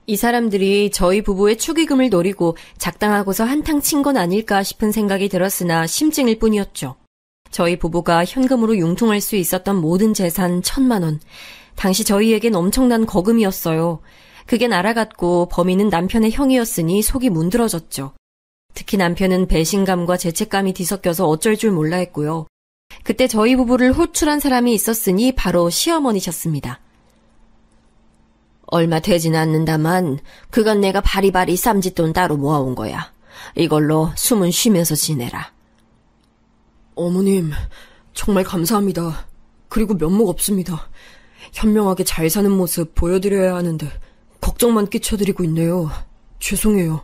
이 사람들이 저희 부부의 축의금을 노리고 작당하고서 한탕 친 건 아닐까 싶은 생각이 들었으나 심증일 뿐이었죠. 저희 부부가 현금으로 융통할 수 있었던 모든 재산 1,000만 원. 당시 저희에겐 엄청난 거금이었어요. 그게 날아갔고 범인은 남편의 형이었으니 속이 문드러졌죠. 특히 남편은 배신감과 죄책감이 뒤섞여서 어쩔 줄 몰라 했고요. 그때 저희 부부를 호출한 사람이 있었으니 바로 시어머니셨습니다. 얼마 되진 않는다만 그건 내가 바리바리 쌈짓돈 따로 모아온 거야. 이걸로 숨은 쉬면서 지내라. 어머님, 정말 감사합니다. 그리고 면목 없습니다. 현명하게 잘 사는 모습 보여드려야 하는데 걱정만 끼쳐드리고 있네요. 죄송해요.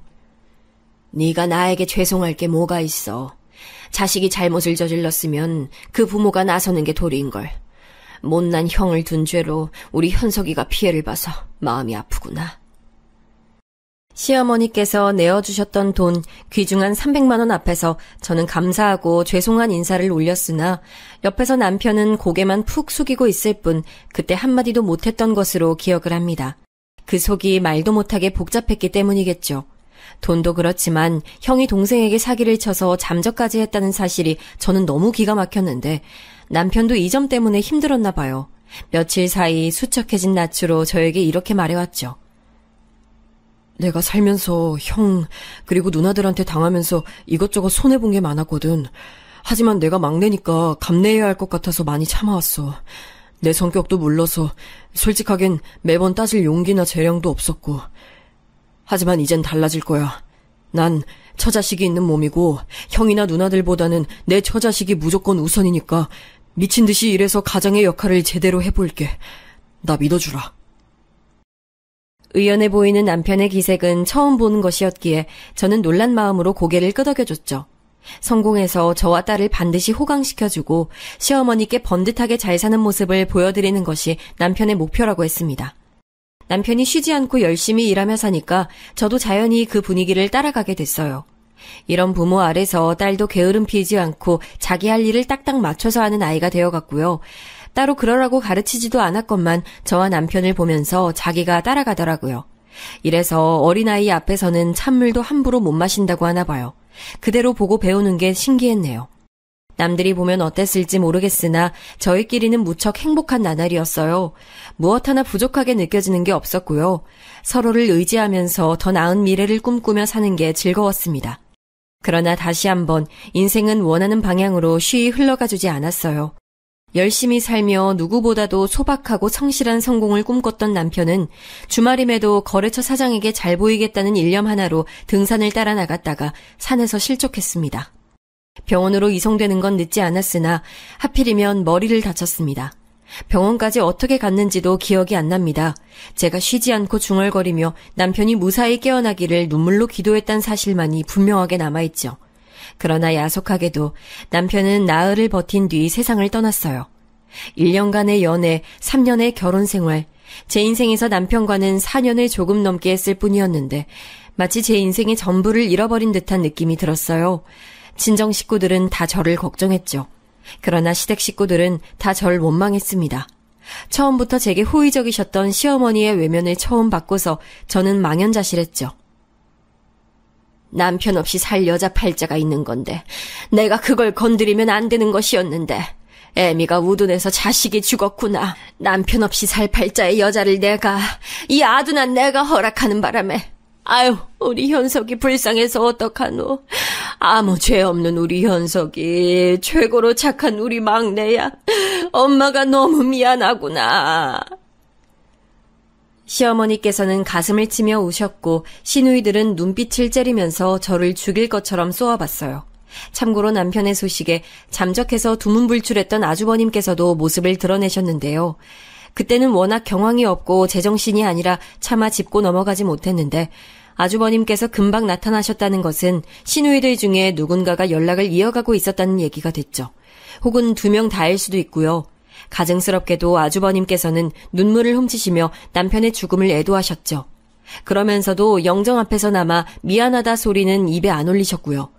네가 나에게 죄송할 게 뭐가 있어. 자식이 잘못을 저질렀으면 그 부모가 나서는 게 도리인걸. 못난 형을 둔 죄로 우리 현석이가 피해를 봐서 마음이 아프구나. 시어머니께서 내어주셨던 돈 귀중한 300만 원 앞에서 저는 감사하고 죄송한 인사를 올렸으나 옆에서 남편은 고개만 푹 숙이고 있을 뿐 그때 한마디도 못했던 것으로 기억을 합니다. 그 속이 말도 못하게 복잡했기 때문이겠죠. 돈도 그렇지만 형이 동생에게 사기를 쳐서 잠적까지 했다는 사실이 저는 너무 기가 막혔는데 남편도 이 점 때문에 힘들었나 봐요. 며칠 사이 수척해진 낯으로 저에게 이렇게 말해왔죠. 내가 살면서 형 그리고 누나들한테 당하면서 이것저것 손해본 게 많았거든. 하지만 내가 막내니까 감내해야 할 것 같아서 많이 참아왔어. 내 성격도 물러서 솔직하겐 매번 따질 용기나 재량도 없었고. 하지만 이젠 달라질 거야. 난 처자식이 있는 몸이고 형이나 누나들보다는 내 처자식이 무조건 우선이니까 미친 듯이 일해서 가장의 역할을 제대로 해볼게. 나 믿어주라. 의연해 보이는 남편의 기색은 처음 보는 것이었기에 저는 놀란 마음으로 고개를 끄덕여줬죠. 성공해서 저와 딸을 반드시 호강시켜주고 시어머니께 번듯하게 잘 사는 모습을 보여드리는 것이 남편의 목표라고 했습니다. 남편이 쉬지 않고 열심히 일하며 사니까 저도 자연히 그 분위기를 따라가게 됐어요. 이런 부모 아래서 딸도 게으름 피지 않고 자기 할 일을 딱딱 맞춰서 하는 아이가 되어갔고요. 따로 그러라고 가르치지도 않았건만 저와 남편을 보면서 자기가 따라가더라고요. 이래서 어린아이 앞에서는 찬물도 함부로 못 마신다고 하나 봐요. 그대로 보고 배우는 게 신기했네요. 남들이 보면 어땠을지 모르겠으나 저희끼리는 무척 행복한 나날이었어요. 무엇 하나 부족하게 느껴지는 게 없었고요. 서로를 의지하면서 더 나은 미래를 꿈꾸며 사는 게 즐거웠습니다. 그러나 다시 한번 인생은 원하는 방향으로 쉬이 흘러가주지 않았어요. 열심히 살며 누구보다도 소박하고 성실한 성공을 꿈꿨던 남편은 주말임에도 거래처 사장에게 잘 보이겠다는 일념 하나로 등산을 따라 나갔다가 산에서 실족했습니다. 병원으로 이송되는 건 늦지 않았으나 하필이면 머리를 다쳤습니다. 병원까지 어떻게 갔는지도 기억이 안 납니다. 제가 쉬지 않고 중얼거리며 남편이 무사히 깨어나기를 눈물로 기도했단 사실만이 분명하게 남아있죠. 그러나 야속하게도 남편은 나흘을 버틴 뒤 세상을 떠났어요. 1년간의 연애, 3년의 결혼 생활, 제 인생에서 남편과는 4년을 조금 넘게 했을 뿐이었는데 마치 제 인생의 전부를 잃어버린 듯한 느낌이 들었어요. 친정 식구들은 다 저를 걱정했죠. 그러나 시댁 식구들은 다 절 원망했습니다. 처음부터 제게 호의적이셨던 시어머니의 외면을 처음 받고서 저는 망연자실했죠. 남편 없이 살 여자 팔자가 있는 건데 내가 그걸 건드리면 안 되는 것이었는데 애미가 우둔해서 자식이 죽었구나. 남편 없이 살 팔자의 여자를 이 아둔한 내가 허락하는 바람에 아유, 우리 현석이 불쌍해서 어떡하노. 아무 죄 없는 우리 현석이 최고로 착한 우리 막내야. 엄마가 너무 미안하구나. 시어머니께서는 가슴을 치며 우셨고 시누이들은 눈빛을 째리면서 저를 죽일 것처럼 쏘아봤어요. 참고로 남편의 소식에 잠적해서 두문불출했던 아주버님께서도 모습을 드러내셨는데요. 그때는 워낙 경황이 없고 제정신이 아니라 차마 짚고 넘어가지 못했는데 아주버님께서 금방 나타나셨다는 것은 시누이들 중에 누군가가 연락을 이어가고 있었다는 얘기가 됐죠. 혹은 2명 다일 수도 있고요. 가증스럽게도 아주버님께서는 눈물을 훔치시며 남편의 죽음을 애도하셨죠. 그러면서도 영정 앞에서나마 미안하다 소리는 입에 안 올리셨고요.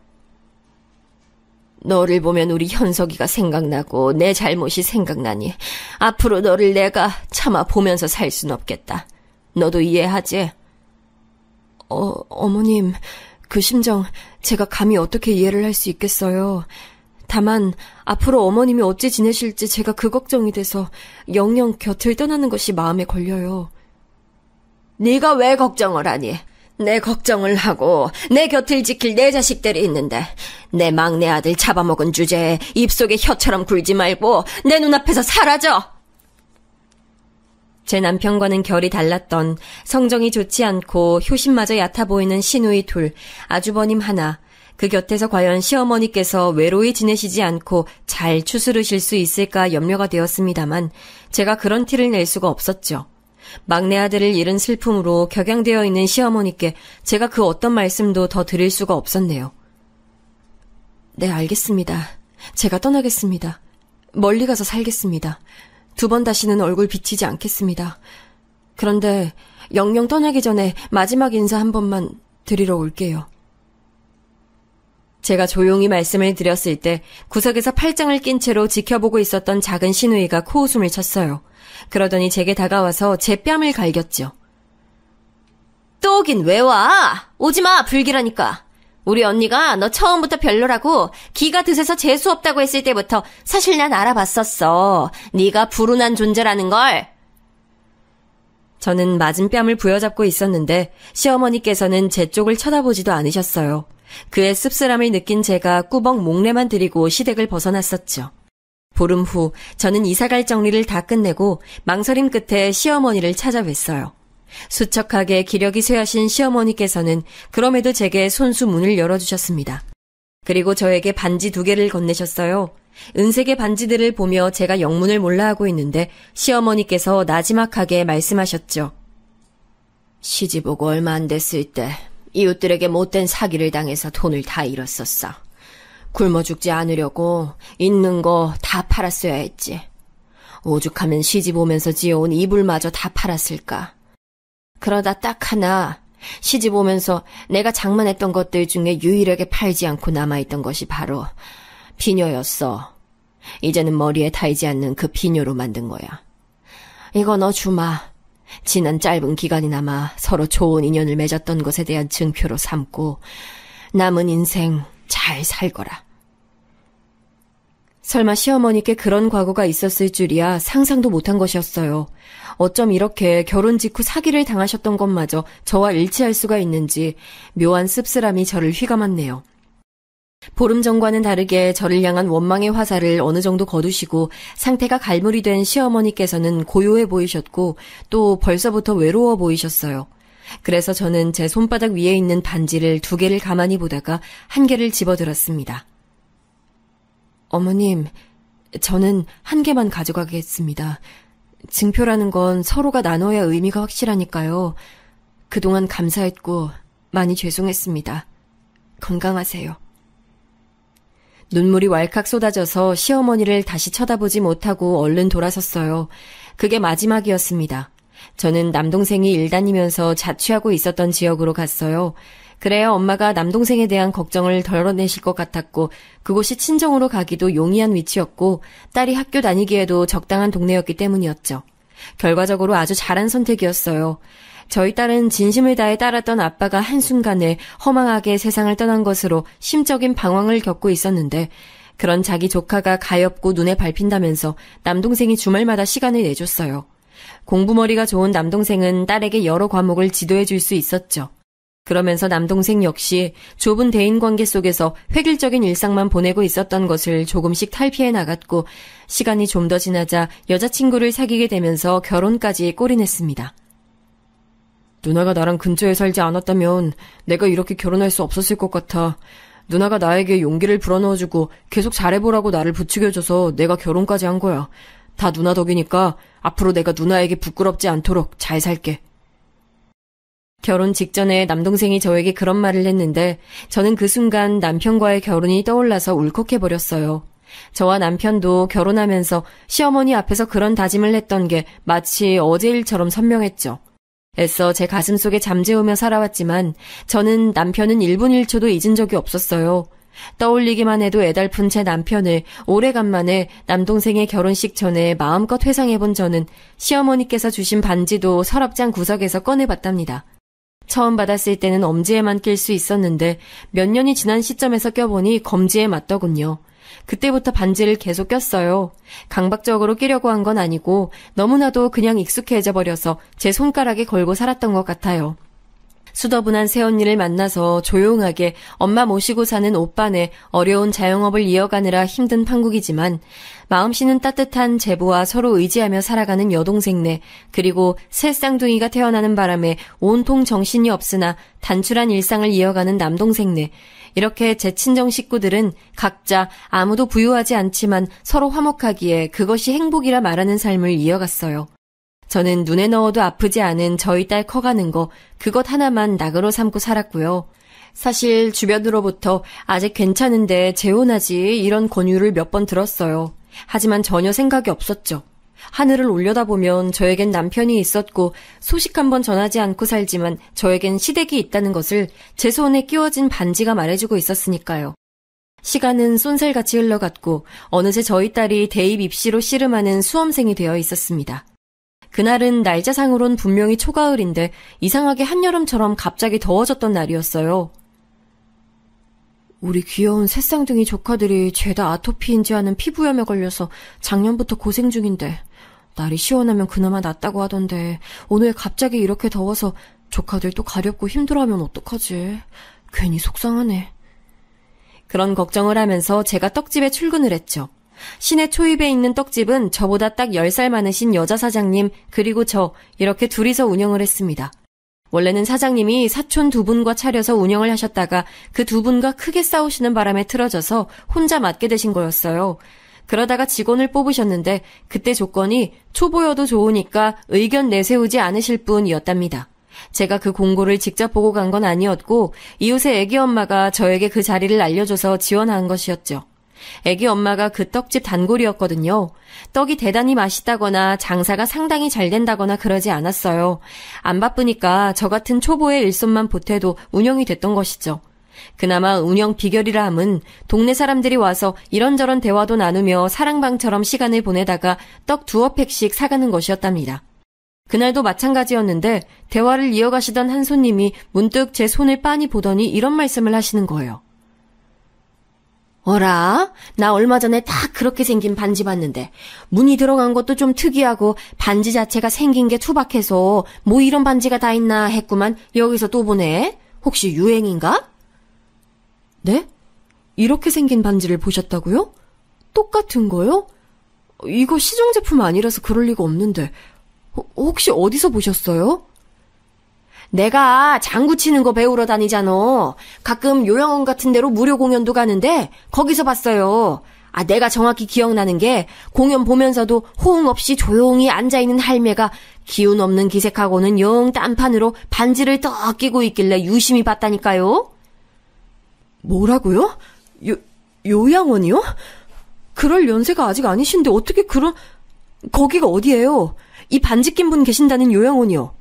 너를 보면 우리 현석이가 생각나고 내 잘못이 생각나니 앞으로 너를 내가 차마 보면서 살 순 없겠다. 너도 이해하지? 어머님, 그 심정 제가 감히 어떻게 이해를 할 수 있겠어요. 다만 앞으로 어머님이 어찌 지내실지 제가 그 걱정이 돼서 영영 곁을 떠나는 것이 마음에 걸려요. 네가 왜 걱정을 하니? 내 걱정을 하고 내 곁을 지킬 내 자식들이 있는데 내 막내 아들 잡아먹은 주제에 입속에 혀처럼 굴지 말고 내 눈앞에서 사라져! 제 남편과는 결이 달랐던 성정이 좋지 않고 효심마저 얕아 보이는 시누이 둘, 아주버님 하나, 그 곁에서 과연 시어머니께서 외로이 지내시지 않고 잘 추스르실 수 있을까 염려가 되었습니다만 제가 그런 티를 낼 수가 없었죠. 막내 아들을 잃은 슬픔으로 격양되어 있는 시어머니께 제가 그 어떤 말씀도 더 드릴 수가 없었네요. 네, 알겠습니다. 제가 떠나겠습니다. 멀리 가서 살겠습니다. 2번 다시는 얼굴 비치지 않겠습니다. 그런데 영영 떠나기 전에 마지막 인사 한 번만 드리러 올게요. 제가 조용히 말씀을 드렸을 때 구석에서 팔짱을 낀 채로 지켜보고 있었던 작은 시누이가 코웃음을 쳤어요. 그러더니 제게 다가와서 제 뺨을 갈겼죠. 또 오긴 왜 와? 오지마, 불길하니까. 우리 언니가 너 처음부터 별로라고 기가 드세서 재수 없다고 했을 때부터 사실 난 알아봤었어. 네가 불운한 존재라는 걸. 저는 맞은 뺨을 부여잡고 있었는데 시어머니께서는 제 쪽을 쳐다보지도 않으셨어요. 그의 씁쓸함을 느낀 제가 꾸벅 목례만 드리고 시댁을 벗어났었죠. 보름 후 저는 이사갈 정리를 다 끝내고 망설임 끝에 시어머니를 찾아뵀어요. 수척하게 기력이 쇠하신 시어머니께서는 그럼에도 제게 손수 문을 열어주셨습니다. 그리고 저에게 반지 2개를 건네셨어요. 은색의 반지들을 보며 제가 영문을 몰라하고 있는데 시어머니께서 나지막하게 말씀하셨죠. 시집 오고 얼마 안 됐을 때 이웃들에게 못된 사기를 당해서 돈을 다 잃었었어. 굶어 죽지 않으려고 있는 거 다 팔았어야 했지. 오죽하면 시집 오면서 지어온 이불마저 다 팔았을까. 그러다 딱 하나 시집 오면서 내가 장만했던 것들 중에 유일하게 팔지 않고 남아있던 것이 바로 비녀였어. 이제는 머리에 달지 않는 그 비녀로 만든 거야. 이거 너 주마. 지난 짧은 기간이나마 서로 좋은 인연을 맺었던 것에 대한 증표로 삼고 남은 인생 잘 살거라. 설마 시어머니께 그런 과거가 있었을 줄이야 상상도 못한 것이었어요. 어쩜 이렇게 결혼 직후 사기를 당하셨던 것마저 저와 일치할 수가 있는지 묘한 씁쓸함이 저를 휘감았네요. 보름 전과는 다르게 저를 향한 원망의 화살을 어느 정도 거두시고 상태가 갈무리 된 시어머니께서는 고요해 보이셨고 또 벌써부터 외로워 보이셨어요. 그래서 저는 제 손바닥 위에 있는 반지를 2개를 가만히 보다가 1개를 집어들었습니다. 어머님, 저는 1개만 가져가겠습니다. 증표라는 건 서로가 나눠야 의미가 확실하니까요. 그동안 감사했고 많이 죄송했습니다. 건강하세요. 눈물이 왈칵 쏟아져서 시어머니를 다시 쳐다보지 못하고 얼른 돌아섰어요. 그게 마지막이었습니다. 저는 남동생이 일 다니면서 자취하고 있었던 지역으로 갔어요. 그래야 엄마가 남동생에 대한 걱정을 덜어내실 것 같았고 그곳이 친정으로 가기도 용이한 위치였고 딸이 학교 다니기에도 적당한 동네였기 때문이었죠. 결과적으로 아주 잘한 선택이었어요. 저희 딸은 진심을 다해 따랐던 아빠가 한순간에 허망하게 세상을 떠난 것으로 심적인 방황을 겪고 있었는데 그런 자기 조카가 가엾고 눈에 밟힌다면서 남동생이 주말마다 시간을 내줬어요. 공부머리가 좋은 남동생은 딸에게 여러 과목을 지도해 줄 수 있었죠. 그러면서 남동생 역시 좁은 대인관계 속에서 획일적인 일상만 보내고 있었던 것을 조금씩 탈피해 나갔고 시간이 좀 더 지나자 여자친구를 사귀게 되면서 결혼까지 꼬리냈습니다. 누나가 나랑 근처에 살지 않았다면 내가 이렇게 결혼할 수 없었을 것 같아. 누나가 나에게 용기를 불어넣어주고 계속 잘해보라고 나를 부추겨줘서 내가 결혼까지 한 거야. 다 누나 덕이니까 앞으로 내가 누나에게 부끄럽지 않도록 잘 살게. 결혼 직전에 남동생이 저에게 그런 말을 했는데 저는 그 순간 남편과의 결혼이 떠올라서 울컥해버렸어요. 저와 남편도 결혼하면서 시어머니 앞에서 그런 다짐을 했던 게 마치 어제 일처럼 선명했죠. 애써 제 가슴속에 잠재우며 살아왔지만 저는 남편은 1분 1초도 잊은 적이 없었어요. 떠올리기만 해도 애달픈 제 남편을 오래간만에 남동생의 결혼식 전에 마음껏 회상해본 저는 시어머니께서 주신 반지도 서랍장 구석에서 꺼내봤답니다. 처음 받았을 때는 엄지에만 낄 수 있었는데 몇 년이 지난 시점에서 껴보니 검지에 맞더군요. 그때부터 반지를 계속 꼈어요. 강박적으로 끼려고 한 건 아니고 너무나도 그냥 익숙해져 버려서 제 손가락에 걸고 살았던 것 같아요. 수더분한 새언니를 만나서 조용하게 엄마 모시고 사는 오빠네 어려운 자영업을 이어가느라 힘든 판국이지만 마음씨는 따뜻한 제부와 서로 의지하며 살아가는 여동생네 그리고 새 쌍둥이가 태어나는 바람에 온통 정신이 없으나 단출한 일상을 이어가는 남동생네 이렇게 제 친정 식구들은 각자 아무도 부유하지 않지만 서로 화목하기에 그것이 행복이라 말하는 삶을 이어갔어요. 저는 눈에 넣어도 아프지 않은 저희 딸 커가는 거 그것 하나만 낙으로 삼고 살았고요. 사실 주변으로부터 아직 괜찮은데 재혼하지 이런 권유를 몇 번 들었어요. 하지만 전혀 생각이 없었죠. 하늘을 올려다보면 저에겐 남편이 있었고 소식 한번 전하지 않고 살지만 저에겐 시댁이 있다는 것을 제 손에 끼워진 반지가 말해주고 있었으니까요. 시간은 쏜살같이 흘러갔고 어느새 저희 딸이 대입 입시로 씨름하는 수험생이 되어 있었습니다. 그날은 날짜상으론 분명히 초가을인데 이상하게 한여름처럼 갑자기 더워졌던 날이었어요. 우리 귀여운 새쌍둥이 조카들이 죄다 아토피인지 하는 피부염에 걸려서 작년부터 고생 중인데 날이 시원하면 그나마 낫다고 하던데 오늘 갑자기 이렇게 더워서 조카들 또 가렵고 힘들어하면 어떡하지? 괜히 속상하네. 그런 걱정을 하면서 제가 떡집에 출근을 했죠. 시내 초입에 있는 떡집은 저보다 딱 10살 많으신 여자 사장님 그리고 저 이렇게 둘이서 운영을 했습니다. 원래는 사장님이 사촌 2분과 차려서 운영을 하셨다가 그 2분과 크게 싸우시는 바람에 틀어져서 혼자 맡게 되신 거였어요. 그러다가 직원을 뽑으셨는데 그때 조건이 초보여도 좋으니까 의견 내세우지 않으실 분이었답니다. 제가 그 공고를 직접 보고 간 건 아니었고 이웃의 애기 엄마가 저에게 그 자리를 알려줘서 지원한 것이었죠. 애기 엄마가 그 떡집 단골이었거든요. 떡이 대단히 맛있다거나 장사가 상당히 잘 된다거나 그러지 않았어요. 안 바쁘니까 저 같은 초보의 일손만 보태도 운영이 됐던 것이죠. 그나마 운영 비결이라 함은 동네 사람들이 와서 이런저런 대화도 나누며 사랑방처럼 시간을 보내다가 떡 2팩씩 사가는 것이었답니다. 그날도 마찬가지였는데 대화를 이어가시던 한 손님이 문득 제 손을 빤히 보더니 이런 말씀을 하시는 거예요. 어라? 나 얼마 전에 딱 그렇게 생긴 반지 봤는데 무늬 들어간 것도 좀 특이하고 반지 자체가 생긴 게 투박해서 뭐 이런 반지가 다 있나 했구만 여기서 또 보네. 혹시 유행인가? 네? 이렇게 생긴 반지를 보셨다고요? 똑같은 거요? 이거 시중 제품 아니라서 그럴 리가 없는데 혹시 어디서 보셨어요? 내가 장구 치는 거 배우러 다니잖아. 가끔 요양원 같은 데로 무료 공연도 가는데 거기서 봤어요. 내가 정확히 기억나는 게 공연 보면서도 호응 없이 조용히 앉아있는 할매가 기운 없는 기색하고는 영 딴판으로 반지를 떡 끼고 있길래 유심히 봤다니까요. 뭐라고요? 요양원이요? 그럴 연세가 아직 아니신데 어떻게 거기가 어디예요? 이 반지 낀 분 계신다는 요양원이요.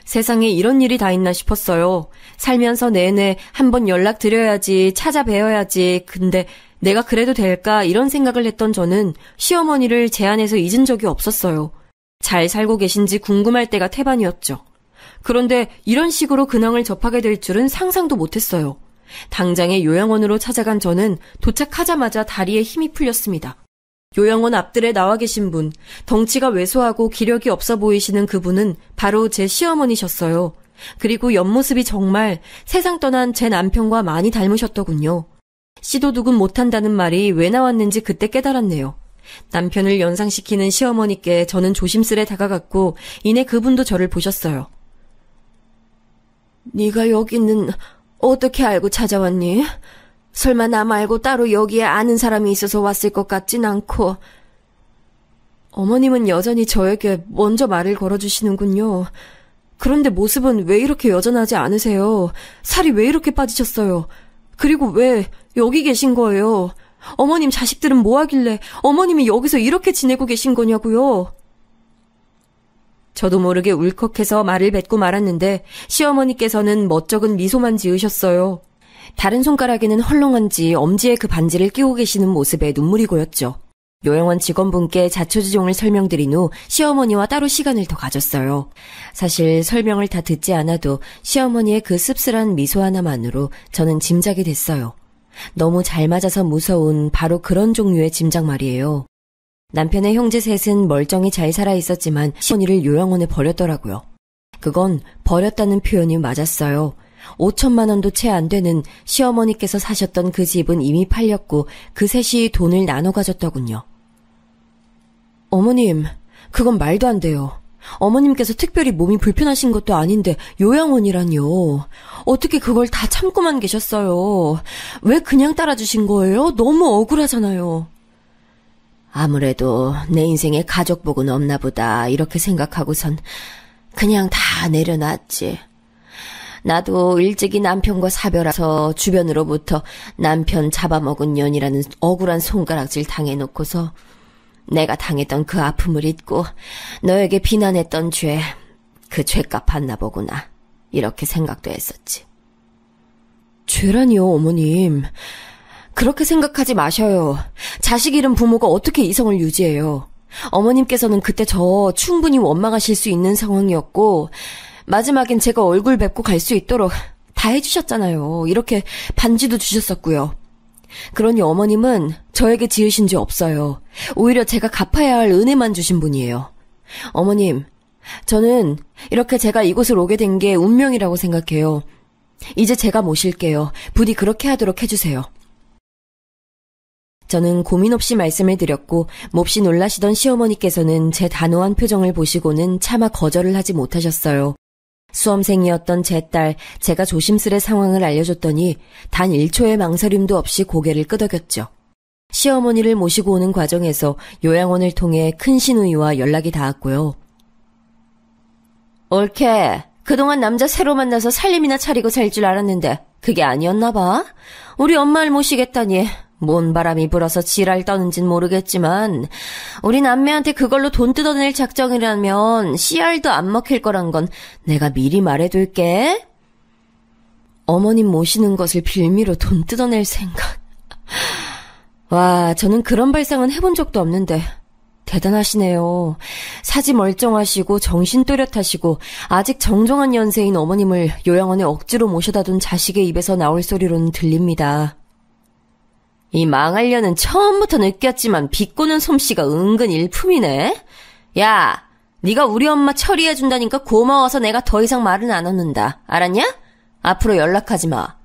세상에 이런 일이 다 있나 싶었어요. 살면서 내내 한번 연락드려야지, 찾아뵈어야지. 근데 내가 그래도 될까 이런 생각을 했던 저는 시어머니를 제 안에서 잊은 적이 없었어요. 잘 살고 계신지 궁금할 때가 태반이었죠. 그런데 이런 식으로 근황을 접하게 될 줄은 상상도 못했어요. 당장에 요양원으로 찾아간 저는 도착하자마자 다리에 힘이 풀렸습니다. 요양원 앞뜰에 나와 계신 분, 덩치가 왜소하고 기력이 없어 보이시는 그분은 바로 제 시어머니셨어요. 그리고 옆모습이 정말 세상 떠난 제 남편과 많이 닮으셨더군요. 씨도둑은 못한다는 말이 왜 나왔는지 그때 깨달았네요. 남편을 연상시키는 시어머니께 저는 조심스레 다가갔고 이내 그분도 저를 보셨어요. 네가 여기는 어떻게 알고 찾아왔니? 설마 나 말고 따로 여기에 아는 사람이 있어서 왔을 것 같진 않고. 어머님은 여전히 저에게 먼저 말을 걸어주시는군요. 그런데 모습은 왜 이렇게 여전하지 않으세요? 살이 왜 이렇게 빠지셨어요? 그리고 왜 여기 계신 거예요? 어머님 자식들은 뭐 하길래 어머님이 여기서 이렇게 지내고 계신 거냐고요? 저도 모르게 울컥해서 말을 뱉고 말았는데 시어머니께서는 멋쩍은 미소만 지으셨어요. 다른 손가락에는 헐렁한지 엄지에 그 반지를 끼고 계시는 모습에 눈물이 고였죠. 요양원 직원분께 자초지종을 설명드린 후 시어머니와 따로 시간을 더 가졌어요. 사실 설명을 다 듣지 않아도 시어머니의 그 씁쓸한 미소 하나만으로 저는 짐작이 됐어요. 너무 잘 맞아서 무서운 바로 그런 종류의 짐작 말이에요. 남편의 형제 셋은 멀쩡히 잘 살아 있었지만 시어머니를 요양원에 버렸더라고요. 그건 버렸다는 표현이 맞았어요. 5천만 원도 채 안 되는 시어머니께서 사셨던 그 집은 이미 팔렸고 그 셋이 돈을 나눠 가졌더군요. 어머님, 그건 말도 안 돼요. 어머님께서 특별히 몸이 불편하신 것도 아닌데 요양원이라뇨. 어떻게 그걸 다 참고만 계셨어요. 왜 그냥 따라주신 거예요? 너무 억울하잖아요. 아무래도 내 인생에 가족복은 없나 보다 이렇게 생각하고선 그냥 다 내려놨지. 나도 일찍이 남편과 사별해서 주변으로부터 남편 잡아먹은 년이라는 억울한 손가락질 당해놓고서 내가 당했던 그 아픔을 잊고 너에게 비난했던 죄, 그 죄값 받나 보구나. 이렇게 생각도 했었지. 죄라니요, 어머님. 그렇게 생각하지 마셔요. 자식 잃은 부모가 어떻게 이성을 유지해요. 어머님께서는 그때 저 충분히 원망하실 수 있는 상황이었고 마지막엔 제가 얼굴 뵙고 갈 수 있도록 다 해주셨잖아요. 이렇게 반지도 주셨었고요. 그러니 어머님은 저에게 지으신 죄 없어요. 오히려 제가 갚아야 할 은혜만 주신 분이에요. 어머님, 저는 이렇게 제가 이곳을 오게 된 게 운명이라고 생각해요. 이제 제가 모실게요. 부디 그렇게 하도록 해주세요. 저는 고민 없이 말씀을 드렸고 몹시 놀라시던 시어머니께서는 제 단호한 표정을 보시고는 차마 거절을 하지 못하셨어요. 수험생이었던 제 딸, 제가 조심스레 상황을 알려줬더니 단 1초의 망설임도 없이 고개를 끄덕였죠. 시어머니를 모시고 오는 과정에서 요양원을 통해 큰 시누이와 연락이 닿았고요. 옳게, 그동안 남자 새로 만나서 살림이나 차리고 살 줄 알았는데 그게 아니었나 봐. 우리 엄마를 모시겠다니 뭔 바람이 불어서 지랄 떠는진 모르겠지만 우리 남매한테 그걸로 돈 뜯어낼 작정이라면 씨알도 안 먹힐 거란 건 내가 미리 말해둘게. 어머님 모시는 것을 빌미로 돈 뜯어낼 생각. 와, 저는 그런 발상은 해본 적도 없는데 대단하시네요. 사지 멀쩡하시고 정신 또렷하시고 아직 정정한 연세인 어머님을 요양원에 억지로 모셔다 둔 자식의 입에서 나올 소리로는 들립니다. 이 망할려는 처음부터 느꼈지만 비꼬는 솜씨가 은근 일품이네. 야, 네가 우리 엄마 처리해준다니까 고마워서 내가 더 이상 말은 안 얻는다. 알았냐? 앞으로 연락하지 마.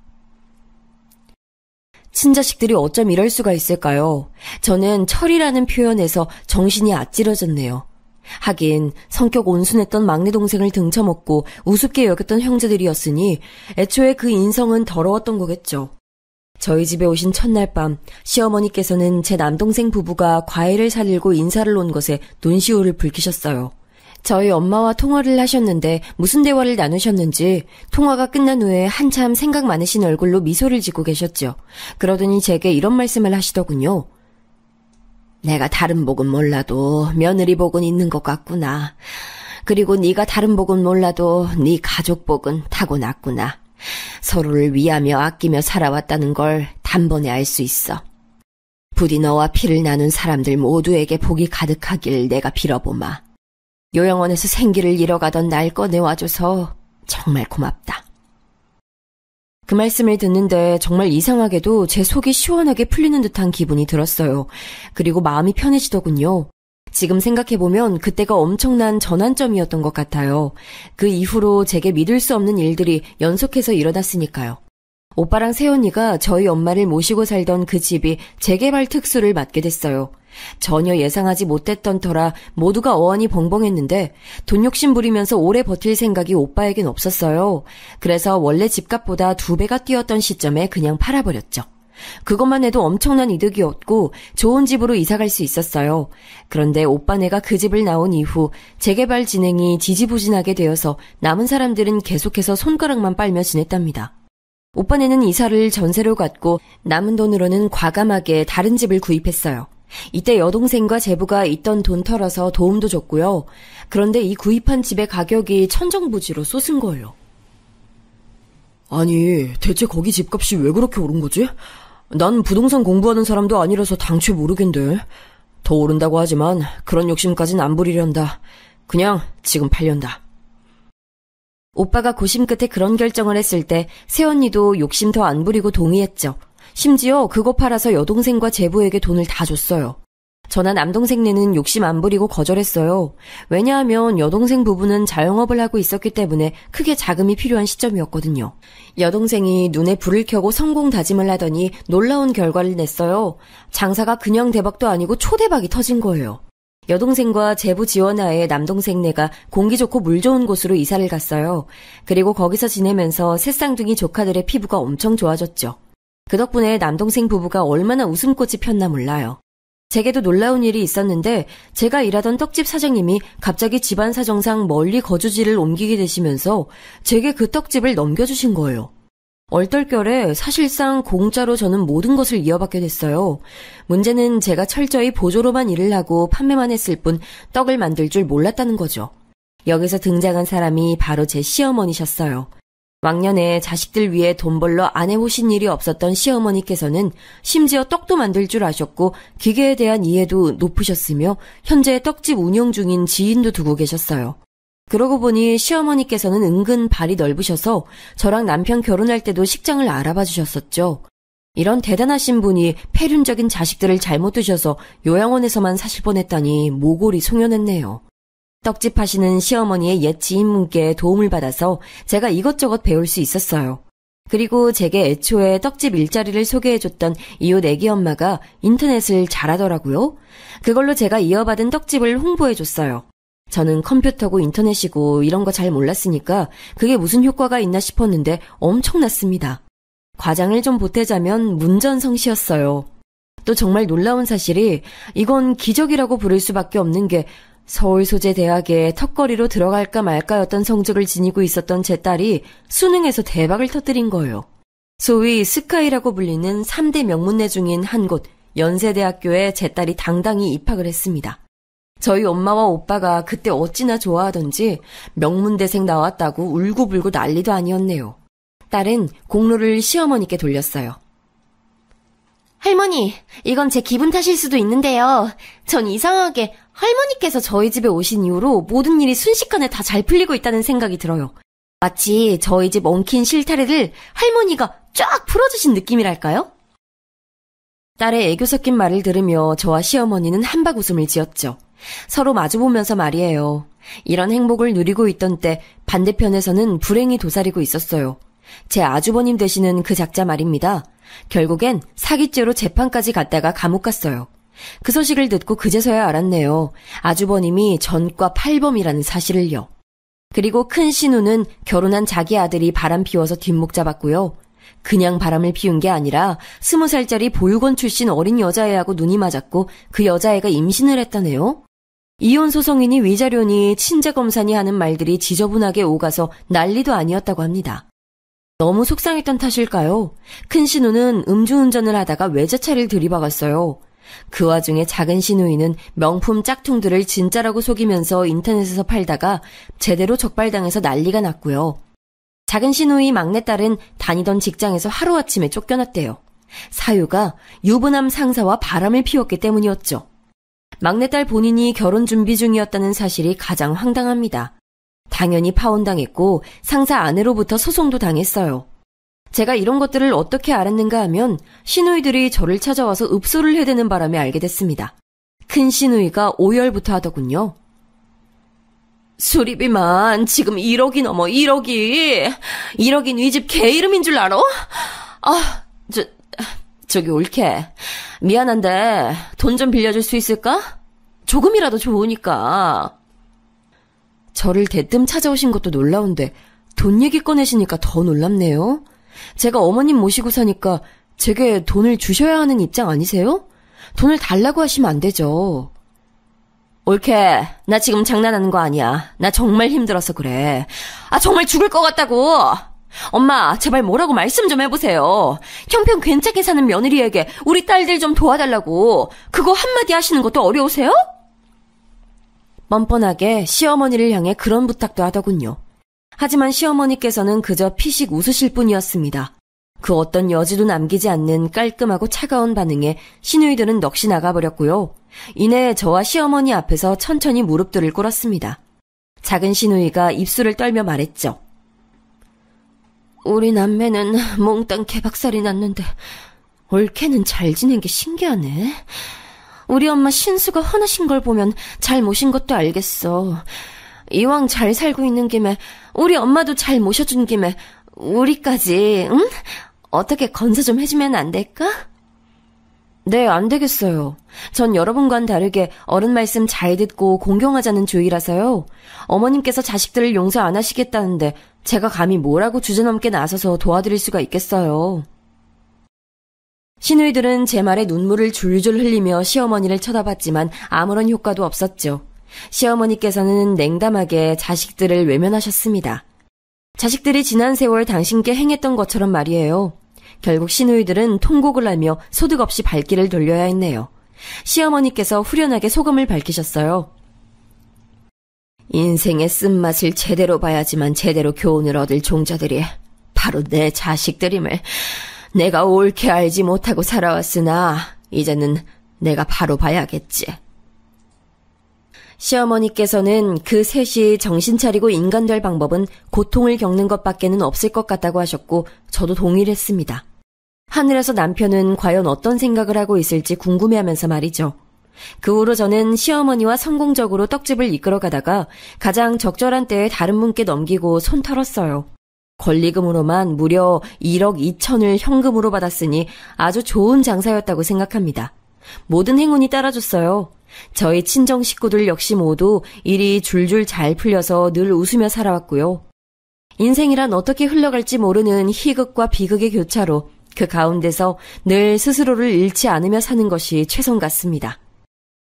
친자식들이 어쩜 이럴 수가 있을까요? 저는 철이라는 표현에서 정신이 아찔해졌네요. 하긴 성격 온순했던 막내 동생을 등쳐먹고 우습게 여겼던 형제들이었으니 애초에 그 인성은 더러웠던 거겠죠. 저희 집에 오신 첫날 밤 시어머니께서는 제 남동생 부부가 과일을 사들고 인사를 온 것에 눈시울을 붉히셨어요. 저희 엄마와 통화를 하셨는데 무슨 대화를 나누셨는지 통화가 끝난 후에 한참 생각 많으신 얼굴로 미소를 짓고 계셨죠. 그러더니 제게 이런 말씀을 하시더군요. 내가 다른 복은 몰라도 며느리 복은 있는 것 같구나. 그리고 네가 다른 복은 몰라도 네 가족 복은 타고났구나. 서로를 위하며 아끼며 살아왔다는 걸 단번에 알 수 있어. 부디 너와 피를 나눈 사람들 모두에게 복이 가득하길 내가 빌어보마. 요양원에서 생기를 잃어가던 날 꺼내와줘서 정말 고맙다. 그 말씀을 듣는데 정말 이상하게도 제 속이 시원하게 풀리는 듯한 기분이 들었어요. 그리고 마음이 편해지더군요. 지금 생각해보면 그때가 엄청난 전환점이었던 것 같아요. 그 이후로 제게 믿을 수 없는 일들이 연속해서 일어났으니까요. 오빠랑 새언니가 저희 엄마를 모시고 살던 그 집이 재개발 특수를 맡게 됐어요. 전혀 예상하지 못했던 터라 모두가 어안이 벙벙했는데 돈 욕심 부리면서 오래 버틸 생각이 오빠에겐 없었어요. 그래서 원래 집값보다 2배가 뛰었던 시점에 그냥 팔아버렸죠. 그것만 해도 엄청난 이득이었고 좋은 집으로 이사갈 수 있었어요. 그런데 오빠네가 그 집을 나온 이후 재개발 진행이 지지부진하게 되어서 남은 사람들은 계속해서 손가락만 빨며 지냈답니다. 오빠네는 이사를 전세로 갔고 남은 돈으로는 과감하게 다른 집을 구입했어요. 이때 여동생과 제부가 있던 돈 털어서 도움도 줬고요. 그런데 이 구입한 집의 가격이 천정부지로 솟은 거예요. 아니, 대체 거기 집값이 왜 그렇게 오른 거지? 난 부동산 공부하는 사람도 아니라서 당최 모르겠는데. 더 오른다고 하지만 그런 욕심까진 안 부리련다. 그냥 지금 팔련다. 오빠가 고심 끝에 그런 결정을 했을 때 새언니도 욕심 더 안 부리고 동의했죠. 심지어 그거 팔아서 여동생과 제부에게 돈을 다 줬어요. 저나 남동생네는 욕심 안 부리고 거절했어요. 왜냐하면 여동생 부부는 자영업을 하고 있었기 때문에 크게 자금이 필요한 시점이었거든요. 여동생이 눈에 불을 켜고 성공 다짐을 하더니 놀라운 결과를 냈어요. 장사가 그냥 대박도 아니고 초대박이 터진 거예요. 여동생과 제부 지원하에 남동생네가 공기 좋고 물 좋은 곳으로 이사를 갔어요. 그리고 거기서 지내면서 새쌍둥이 조카들의 피부가 엄청 좋아졌죠. 그 덕분에 남동생 부부가 얼마나 웃음꽃이 폈나 몰라요. 제게도 놀라운 일이 있었는데 제가 일하던 떡집 사장님이 갑자기 집안 사정상 멀리 거주지를 옮기게 되시면서 제게 그 떡집을 넘겨주신 거예요. 얼떨결에 사실상 공짜로 저는 모든 것을 이어받게 됐어요. 문제는 제가 철저히 보조로만 일을 하고 판매만 했을 뿐 떡을 만들 줄 몰랐다는 거죠. 여기서 등장한 사람이 바로 제 시어머니셨어요. 왕년에 자식들 위해 돈 벌러 안 해보신 일이 없었던 시어머니께서는 심지어 떡도 만들 줄 아셨고 기계에 대한 이해도 높으셨으며 현재 떡집 운영 중인 지인도 두고 계셨어요. 그러고 보니 시어머니께서는 은근 발이 넓으셔서 저랑 남편 결혼할 때도 식장을 알아봐 주셨었죠. 이런 대단하신 분이 폐륜적인 자식들을 잘못 두셔서 요양원에서만 사실 뻔했다니 모골이 송연했네요. 떡집 하시는 시어머니의 옛 지인분께 도움을 받아서 제가 이것저것 배울 수 있었어요. 그리고 제게 애초에 떡집 일자리를 소개해줬던 이웃 애기 엄마가 인터넷을 잘하더라고요. 그걸로 제가 이어받은 떡집을 홍보해줬어요. 저는 컴퓨터고 인터넷이고 이런 거 잘 몰랐으니까 그게 무슨 효과가 있나 싶었는데 엄청났습니다. 과장을 좀 보태자면 문전성시였어요. 또 정말 놀라운 사실이 이건 기적이라고 부를 수밖에 없는 게 서울소재대학에 턱걸이로 들어갈까 말까였던 성적을 지니고 있었던 제 딸이 수능에서 대박을 터뜨린 거예요. 소위 스카이라고 불리는 3대 명문대 중인 한 곳 연세대학교에 제 딸이 당당히 입학을 했습니다. 저희 엄마와 오빠가 그때 어찌나 좋아하던지 명문대생 나왔다고 울고불고 난리도 아니었네요. 딸은 공로를 시어머니께 돌렸어요. 할머니, 이건 제 기분 탓일 수도 있는데요. 전 이상하게 할머니께서 저희 집에 오신 이후로 모든 일이 순식간에 다 잘 풀리고 있다는 생각이 들어요. 마치 저희 집 엉킨 실타래를 할머니가 쫙 풀어주신 느낌이랄까요? 딸의 애교 섞인 말을 들으며 저와 시어머니는 한박 웃음을 지었죠. 서로 마주보면서 말이에요. 이런 행복을 누리고 있던 때 반대편에서는 불행이 도사리고 있었어요. 제 아주버님 되시는 그 작자 말입니다. 결국엔 사기죄로 재판까지 갔다가 감옥 갔어요. 그 소식을 듣고 그제서야 알았네요. 아주버님이 전과 팔범이라는 사실을요. 그리고 큰 신우는 결혼한 자기 아들이 바람 피워서 뒷목 잡았고요. 그냥 바람을 피운 게 아니라 20살짜리 보육원 출신 어린 여자애하고 눈이 맞았고 그 여자애가 임신을 했다네요. 이혼 소송이니 위자료니 친자검사니 하는 말들이 지저분하게 오가서 난리도 아니었다고 합니다. 너무 속상했던 탓일까요? 큰 신우는 음주운전을 하다가 외제차를 들이박았어요. 그 와중에 작은 신우이는 명품 짝퉁들을 진짜라고 속이면서 인터넷에서 팔다가 제대로 적발당해서 난리가 났고요. 작은 신우이 막내딸은 다니던 직장에서 하루아침에 쫓겨났대요. 사유가 유부남 상사와 바람을 피웠기 때문이었죠. 막내딸 본인이 결혼 준비 중이었다는 사실이 가장 황당합니다. 당연히 파혼당했고 상사 아내로부터 소송도 당했어요. 제가 이런 것들을 어떻게 알았는가 하면 시누이들이 저를 찾아와서 읍소를 해대는 바람에 알게 됐습니다. 큰 시누이가 오열부터 하더군요. 수리비만 지금 1억이 넘어 1억이. 1억인 이 집 개 이름인 줄 알아? 저기 올케. 미안한데 돈 좀 빌려줄 수 있을까? 조금이라도 좋으니까. 저를 대뜸 찾아오신 것도 놀라운데 돈 얘기 꺼내시니까 더 놀랍네요. 제가 어머님 모시고 사니까 제게 돈을 주셔야 하는 입장 아니세요? 돈을 달라고 하시면 안 되죠. 올케, 나 지금 장난하는 거 아니야. 나 정말 힘들어서 그래. 정말 죽을 것 같다고. 엄마, 제발 뭐라고 말씀 좀 해보세요. 형편 괜찮게 사는 며느리에게 우리 딸들 좀 도와달라고. 그거 한마디 하시는 것도 어려우세요? 뻔뻔하게 시어머니를 향해 그런 부탁도 하더군요. 하지만 시어머니께서는 그저 피식 웃으실 뿐이었습니다. 그 어떤 여지도 남기지 않는 깔끔하고 차가운 반응에 시누이들은 넋이 나가버렸고요. 이내 저와 시어머니 앞에서 천천히 무릎들을 꿇었습니다. 작은 시누이가 입술을 떨며 말했죠. 우리 남매는 몽땅 개박살이 났는데 올케는 잘 지낸 게 신기하네. 우리 엄마 신수가 화나신 걸 보면 잘 모신 것도 알겠어. 이왕 잘 살고 있는 김에 우리 엄마도 잘 모셔준 김에 우리까지 응? 어떻게 건사 좀 해주면 안 될까? 네, 안 되겠어요. 전 여러분과는 다르게 어른 말씀 잘 듣고 공경하자는 주의라서요. 어머님께서 자식들을 용서 안 하시겠다는데 제가 감히 뭐라고 주제넘게 나서서 도와드릴 수가 있겠어요. 시누이들은 제 말에 눈물을 줄줄 흘리며 시어머니를 쳐다봤지만 아무런 효과도 없었죠. 시어머니께서는 냉담하게 자식들을 외면하셨습니다. 자식들이 지난 세월 당신께 행했던 것처럼 말이에요. 결국 시누이들은 통곡을 하며 소득 없이 발길을 돌려야 했네요. 시어머니께서 후련하게 소감을 밝히셨어요. 인생의 쓴맛을 제대로 봐야지만 제대로 교훈을 얻을 종자들이 바로 내 자식들임을 내가 옳게 알지 못하고 살아왔으나 이제는 내가 바로 봐야겠지. 시어머니께서는 그 셋이 정신 차리고 인간 될 방법은 고통을 겪는 것밖에는 없을 것 같다고 하셨고 저도 동의를 했습니다. 하늘에서 남편은 과연 어떤 생각을 하고 있을지 궁금해하면서 말이죠. 그 후로 저는 시어머니와 성공적으로 떡집을 이끌어가다가 가장 적절한 때에 다른 분께 넘기고 손 털었어요. 권리금으로만 무려 1억 2천을 현금으로 받았으니 아주 좋은 장사였다고 생각합니다. 모든 행운이 따라줬어요. 저희 친정 식구들 역시 모두 일이 줄줄 잘 풀려서 늘 웃으며 살아왔고요. 인생이란 어떻게 흘러갈지 모르는 희극과 비극의 교차로 그 가운데서 늘 스스로를 잃지 않으며 사는 것이 최선 같습니다.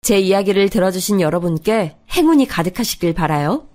제 이야기를 들어주신 여러분께 행운이 가득하시길 바라요.